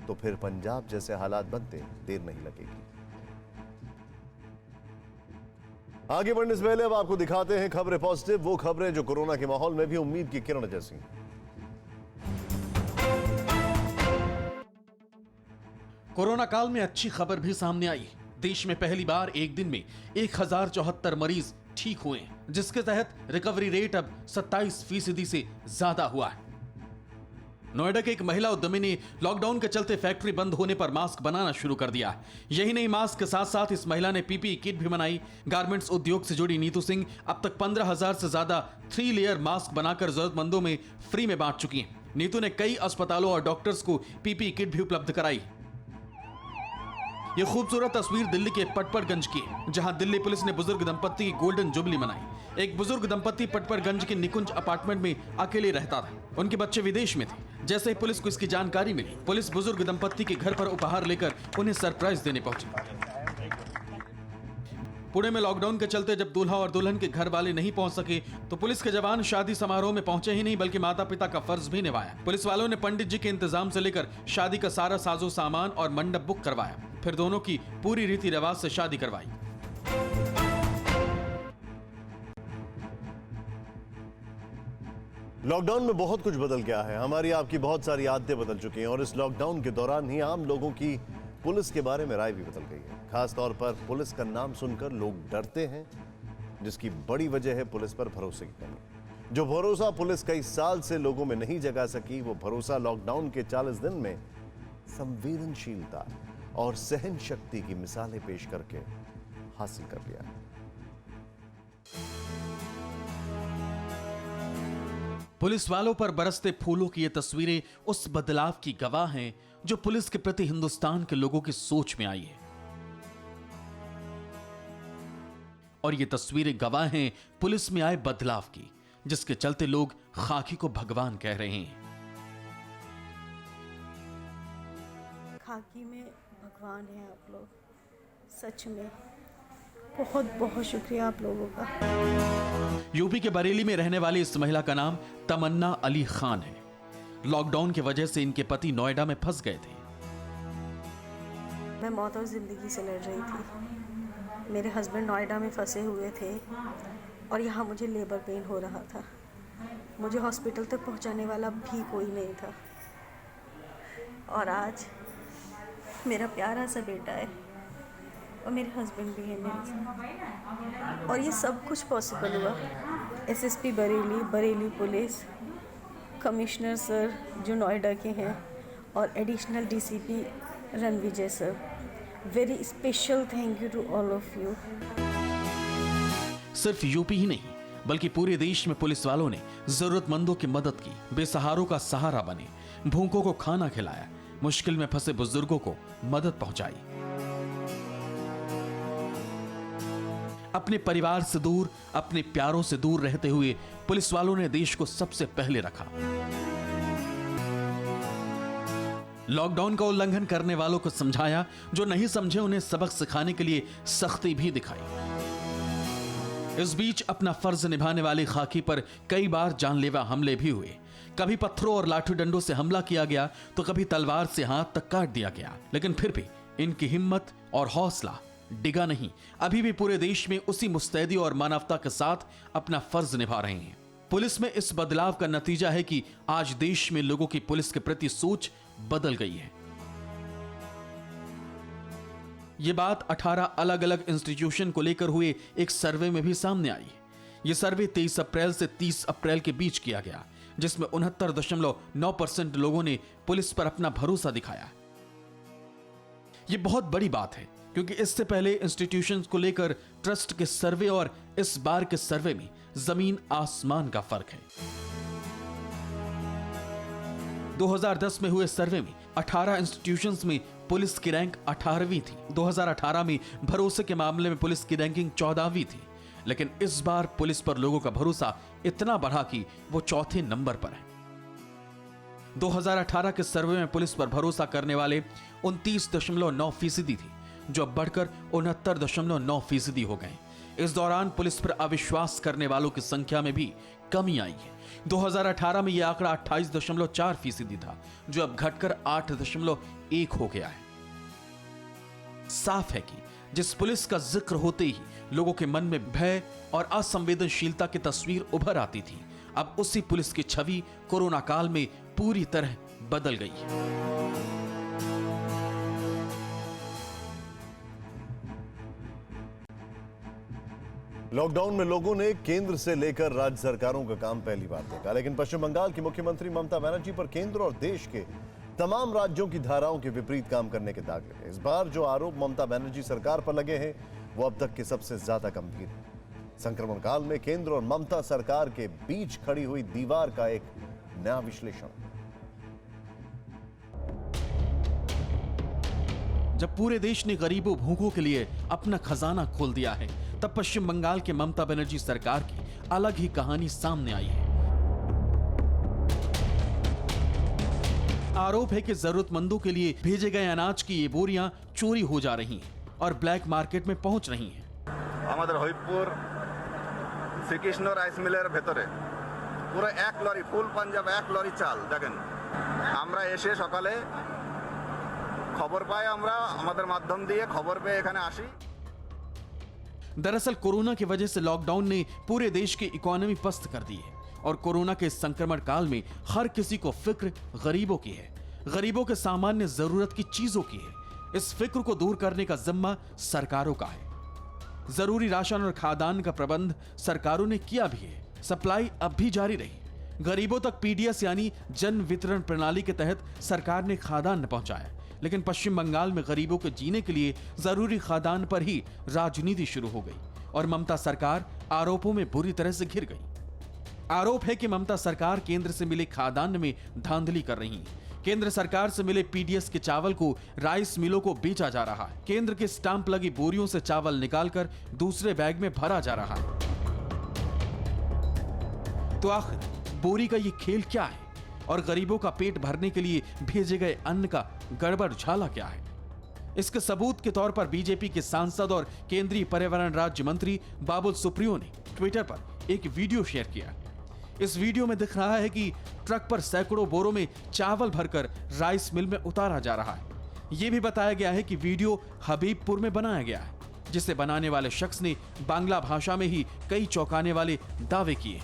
तो फिर पंजाब जैसे हालात बनते देर नहीं लगेगी। आगे बढ़ने से पहले अब आपको दिखाते हैं खबरें पॉजिटिव, वो खबरें जो कोरोना के माहौल में भी उम्मीद की किरण जैसी। कोरोना काल में अच्छी खबर भी सामने आई। देश में पहली बार एक दिन में 1074 मरीज ठीक हुए, जिसके तहत रिकवरी रेट अब 27% से ज्यादा हुआ है। नोएडा के एक महिला उद्यमी ने लॉकडाउन के चलते फैक्ट्री बंद होने पर मास्क बनाना शुरू कर दिया। यही नहीं, मास्क के साथ साथ इस महिला ने पीपीई किट भी बनाई। गारमेंट्स उद्योग से जुड़ी नीतू सिंह अब तक 15,000 से ज्यादा 3 लेयर मास्क बनाकर जरूरतमंदों में फ्री में बांट चुकी हैं। नीतू ने कई अस्पतालों और डॉक्टर्स को पीपीई किट भी उपलब्ध कराई। ये खूबसूरत तस्वीर दिल्ली के पटपरगंज की है, जहां दिल्ली पुलिस ने बुजुर्ग दंपत्ति की गोल्डन जुबली मनाई। एक बुजुर्ग दंपत्ति पटपरगंज के निकुंज अपार्टमेंट में अकेले रहता था। उनके बच्चे विदेश में थे। जैसे ही पुलिस को इसकी जानकारी मिली, पुलिस बुजुर्ग दंपत्ति के घर पर उपहार लेकर उन्हें सरप्राइज देने पहुंची। पुणे में लॉकडाउन के चलते जब दूल्हा और दुल्हन के घर वाले नहीं पहुंच सके, तो पुलिस के जवान शादी समारोह में पहुंचे ही नहीं, बल्कि माता पिता का फर्ज भी निभाया। पुलिस वालों ने पंडित जी के इंतजाम से लेकर शादी का सारा साजो सामान और मंडप बुक करवाया, फिर दोनों की पूरी रीति रिवाज से शादी करवाई। लॉकडाउन में बहुत कुछ बदल गया है। हमारी आपकी बहुत सारी आदतें बदल चुकी हैं और इस लॉकडाउन के दौरान ही आम लोगों की पुलिस के बारे में राय भी बदल गई है। खास तौर पर पुलिस का नाम सुनकर लोग डरते हैं, जिसकी बड़ी वजह है पुलिस पर भरोसे की कमी। जो भरोसा पुलिस कई साल से लोगों में नहीं जगा सकी, वो भरोसा लॉकडाउन के 40 दिन में संवेदनशीलता और सहन शक्ति की मिसालें पेश करके हासिल कर लिया। पुलिस वालों पर बरसते फूलों की ये तस्वीरें उस बदलाव की गवाह हैं जो पुलिस के प्रति हिंदुस्तान के लोगों की सोच में आई है। और ये तस्वीरें गवाह हैं पुलिस में आए बदलाव की, जिसके चलते लोग खाकी को भगवान कह रहे हैं। खाकी में भगवान है आप लोग, सच में बहुत बहुत शुक्रिया आप लोगों का। यूपी के बरेली में रहने वाली इस महिला का नाम तमन्ना अली खान है। लॉकडाउन की वजह से इनके पति नोएडा में फंस गए थे। मैं मौत और जिंदगी से लड़ रही थी। मेरे हस्बैंड नोएडा में फंसे हुए थे और यहाँ मुझे लेबर पेन हो रहा था। मुझे हॉस्पिटल तक पहुँचाने वाला भी कोई नहीं था। और आज मेरा प्यारा सा बेटा है और मेरे हस्बैंड भी है मेरे साथ। और ये सब कुछ पॉसिबल हुआ SSP Bareilly, Bareilly police, commissioner sir जो नोएडा के हैं, और additional DCP Ranvijay sir. Very special thank you to all of you. सिर्फ यूपी ही नहीं, बल्कि पूरे देश में पुलिस वालों ने जरूरतमंदों की मदद की, बेसहारों का सहारा बने, भूखों को खाना खिलाया, मुश्किल में फंसे बुजुर्गों को मदद पहुंचाई। अपने परिवार से दूर, अपने प्यारों से दूर रहते हुए पुलिस वालों ने देश को सबसे पहले रखा। लॉकडाउन का उल्लंघन करने वालों को समझाया, जो नहीं समझे उन्हें सबक सिखाने के लिए सख्ती भी दिखाई। इस बीच अपना फर्ज निभाने वाली खाकी पर कई बार जानलेवा हमले भी हुए। कभी पत्थरों और लाठी डंडों से हमला किया गया, तो कभी तलवार से हाथ तक काट दिया गया। लेकिन फिर भी इनकी हिम्मत और हौसला डिगा नहीं। अभी भी पूरे देश में उसी मुस्तैदी और मानवता के साथ अपना फर्ज निभा रहे हैं। पुलिस में इस बदलाव का नतीजा है कि आज देश में लोगों की पुलिस के प्रति सोच बदल गई है। यह बात 18 अलग अलग इंस्टीट्यूशन को लेकर हुए एक सर्वे में भी सामने आई। यह सर्वे 23 अप्रैल से 30 अप्रैल के बीच किया गया, जिसमें 69.9% लोगों ने पुलिस पर अपना भरोसा दिखाया। ये बहुत बड़ी बात है, क्योंकि इससे पहले इंस्टीट्यूशंस को लेकर ट्रस्ट के सर्वे और इस बार के सर्वे में जमीन आसमान का फर्क है। 2010 में हुए सर्वे में 18 इंस्टीट्यूशंस में पुलिस की रैंक 18वीं थी। 2018 में भरोसे के मामले में पुलिस की रैंकिंग 14वीं थी, लेकिन इस बार पुलिस पर लोगों का भरोसा इतना बढ़ा कि वो चौथे नंबर पर है। 2018 के सर्वे में पुलिस पर भरोसा करने वाले 29.9% थी, जो अब बढ़कर 69.9% हो गए। इस दौरान पुलिस पर अविश्वास करने वालों की संख्या में भी कमी आई है। 2018 में यह आंकड़ा 28.4% था, जो अब घटकर 8.1 हो गया है। साफ है कि जिस पुलिस का जिक्र होते ही लोगों के मन में भय और असंवेदनशीलता की तस्वीर उभर आती थी, अब उसी पुलिस की छवि कोरोना काल में पूरी तरह बदल गई है। लॉकडाउन में लोगों ने केंद्र से लेकर राज्य सरकारों का काम पहली बार देखा, लेकिन पश्चिम बंगाल की मुख्यमंत्री ममता बनर्जी पर केंद्र और देश के तमाम राज्यों की धाराओं के विपरीत काम करने के दाग लगे। इस बार जो आरोप ममता बनर्जी सरकार पर लगे हैं, वो अब तक के सबसे ज्यादा गंभीर है। संक्रमण काल में केंद्र और ममता सरकार के बीच खड़ी हुई दीवार का एक नया विश्लेषण। जब पूरे देश ने गरीबों भूखों के लिए अपना खजाना खोल दिया है, तब पश्चिम बंगाल के ममता बनर्जी सरकार की अलग ही कहानी सामने आई है। आरोप है कि जरूरतमंदों के लिए भेजे गए अनाज की ये बोरियां चोरी हो जा रही हैं और ब्लैक मार्केट में पहुंच रही हैं। আমাদের হবিবপুর শ্রীকৃষ্ণ রাইস মিলের ভেতরে পুরো 1 লরি ফুল পাঞ্জাব 1 লরি চাল দেখেন। আমরা এসে সকালে খবর পাই, আমরা আমাদের মাধ্যম দিয়ে খবর পেয়ে এখানে আসি। दरअसल कोरोना की वजह से लॉकडाउन ने पूरे देश की इकोनॉमी पस्त कर दी है और कोरोना के संक्रमण काल में हर किसी को फिक्र गरीबों की है, गरीबों के सामान्य जरूरत की चीजों की है। इस फिक्र को दूर करने का जिम्मा सरकारों का है। जरूरी राशन और खाद्यान्न का प्रबंध सरकारों ने किया भी है। सप्लाई अब भी जारी रही। गरीबों तक पीडीएस यानी जन वितरण प्रणाली के तहत सरकार ने खाद्यान्न पहुंचाया, लेकिन पश्चिम बंगाल में गरीबों के जीने के लिए जरूरी खाद्यान्न पर ही राजनीति शुरू हो गई और ममता सरकार आरोपों में बुरी तरह से घिर गई। आरोप है कि ममता सरकार केंद्र से मिले खाद्यान्न में धांधली कर रही है। केंद्र सरकार से मिले पीडीएस के चावल को राइस मिलों को बेचा जा रहा है। केंद्र के स्टाम्प लगी बोरियों से चावल निकालकर दूसरे बैग में भरा जा रहा है। तो आखिर बोरी का ये खेल क्या है और गरीबों का पेट भरने के लिए भेजे गए अन्न का गड़बड़ झाला क्या है? इसके सबूत के तौर पर बीजेपी के सांसद और केंद्रीय पर्यावरण राज्य मंत्री बाबुल सुप्रियो ने ट्विटर पर एक वीडियो शेयर किया। इस वीडियो में दिख रहा है कि ट्रक पर सैकड़ों बोरों में चावल भरकर राइस मिल में उतारा जा रहा है। यह भी बताया गया है कि वीडियो हबीबपुर में बनाया गया है, जिसे बनाने वाले शख्स ने बांग्ला भाषा में ही कई चौंकाने वाले दावे किए।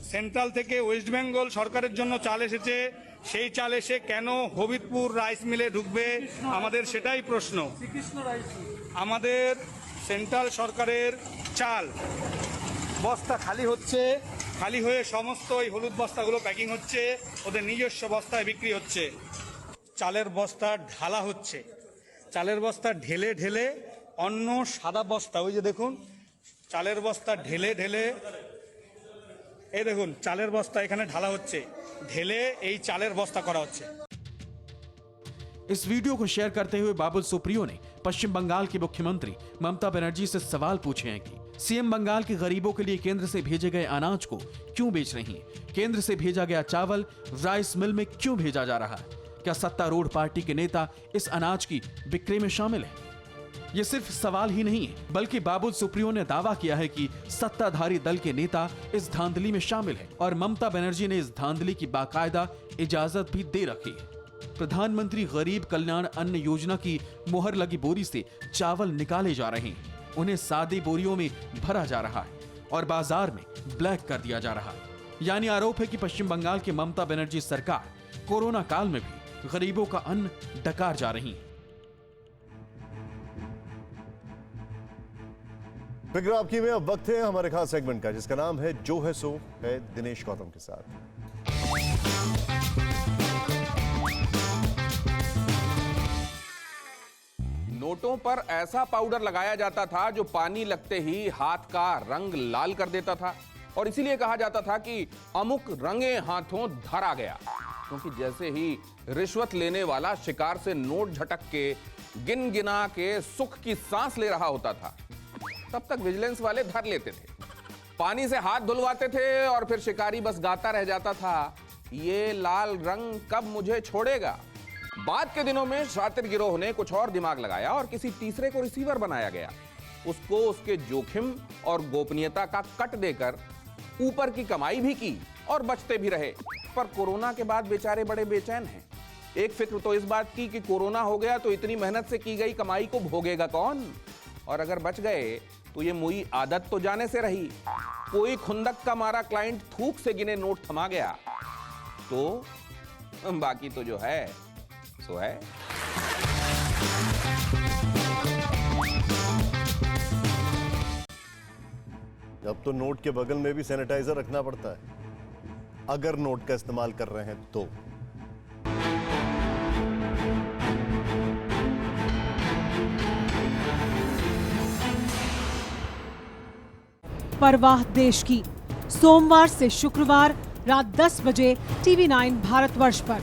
सेंट्रल থেকে ওয়েস্ট বেঙ্গল সরকারের জন্য চাল এসেছে, সেই চাল এসে কেন হবিবপুর রাইস মিলে ঢুকবে আমাদের সেটাই প্রশ্ন। আমাদের সেন্ট্রাল সরকারের চাল বস্তা খালি হচ্ছে, খালি হয়ে সমস্ত এই হলুদ বস্তাগুলো প্যাকিং হচ্ছে, ওদের নিজস্ব বস্তায় বিক্রি হচ্ছে। চালের বস্তা ঢালা হচ্ছে, চালের বস্তা ঢেলে ঢেলে অন্য সাদা বস্তা, ওই যে দেখুন চালের বস্তা ঢেলে ঢেলে, এই দেখুন চালের বস্তা এখানে ঢালা হচ্ছে, ঢেলে এই চালের বস্তা করা হচ্ছে। इस वीडियो को शेयर करते हुए बाबुल सुप्रियो ने पश्चिम बंगाल की मुख्यमंत्री ममता बनर्जी से सवाल पूछे हैं कि सीएम बंगाल के गरीबों के लिए केंद्र से भेजे गए अनाज को क्यों बेच रही हैं? केंद्र से भेजा गया चावल राइस मिल में क्यों भेजा जा रहा है? क्या सत्तारूढ़ पार्टी के नेता इस अनाज की बिक्री में शामिल है? ये सिर्फ सवाल ही नहीं है, बल्कि बाबुल सुप्रियो ने दावा किया है कि सत्ताधारी दल के नेता इस धांधली में शामिल है और ममता बनर्जी ने इस धांधली की बाकायदा इजाजत भी दे रखी है। प्रधानमंत्री गरीब कल्याण अन्न योजना की मोहर लगी बोरी से चावल निकाले जा रहे हैं, उन्हें सादी बोरियों में भरा जा रहा है और बाजार में ब्लैक कर दिया जा रहा है। यानी आरोप है कि पश्चिम बंगाल की ममता बनर्जी सरकार कोरोना काल में भी गरीबों का अन्न डकार जा रही है। फिक्र आपकी में अब वक्त है हमारे खास सेगमेंट का, जिसका नाम है जो है सो है, दिनेश गौतम के साथ। नोटों पर ऐसा पाउडर लगाया जाता था जो पानी लगते ही हाथ का रंग लाल कर देता था, और इसीलिए कहा जाता था कि अमुक रंगे हाथों धरा गया, क्योंकि जैसे ही रिश्वत लेने वाला शिकार से नोट झटक के गिन गिना के सुख की सांस ले रहा होता था, तब तक विजिलेंस वाले धर लेते थे, पानी से हाथ धुलवाते थे और फिर शिकारी बस गाता रह जाता था, ये लाल रंग कब मुझे छोड़ेगा। बाद के दिनों में शातिर गिरोह ने कुछ और दिमाग लगाया और किसी तीसरे को रिसीवर बनाया गया, उसको उसके जोखिम और गोपनीयता का कट देकर ऊपर की कमाई भी की और बचते भी रहे। पर कोरोना के बाद बेचारे बड़े बेचैन हैं। एक फिक्र तो इस बात की कि कोरोना हो गया तो इतनी मेहनत से की गई कमाई को भोगेगा कौन, और अगर बच गए तो ये मुई आदत तो जाने से रही, कोई खुंदक का मारा क्लाइंट थूक से गिने नोट थमा गया तो बाकी तो जो है सो है। अब तो नोट के बगल में भी सैनिटाइजर रखना पड़ता है अगर नोट का इस्तेमाल कर रहे हैं तो। परवाह देश की, सोमवार से शुक्रवार रात 10 बजे TV9 भारतवर्ष पर।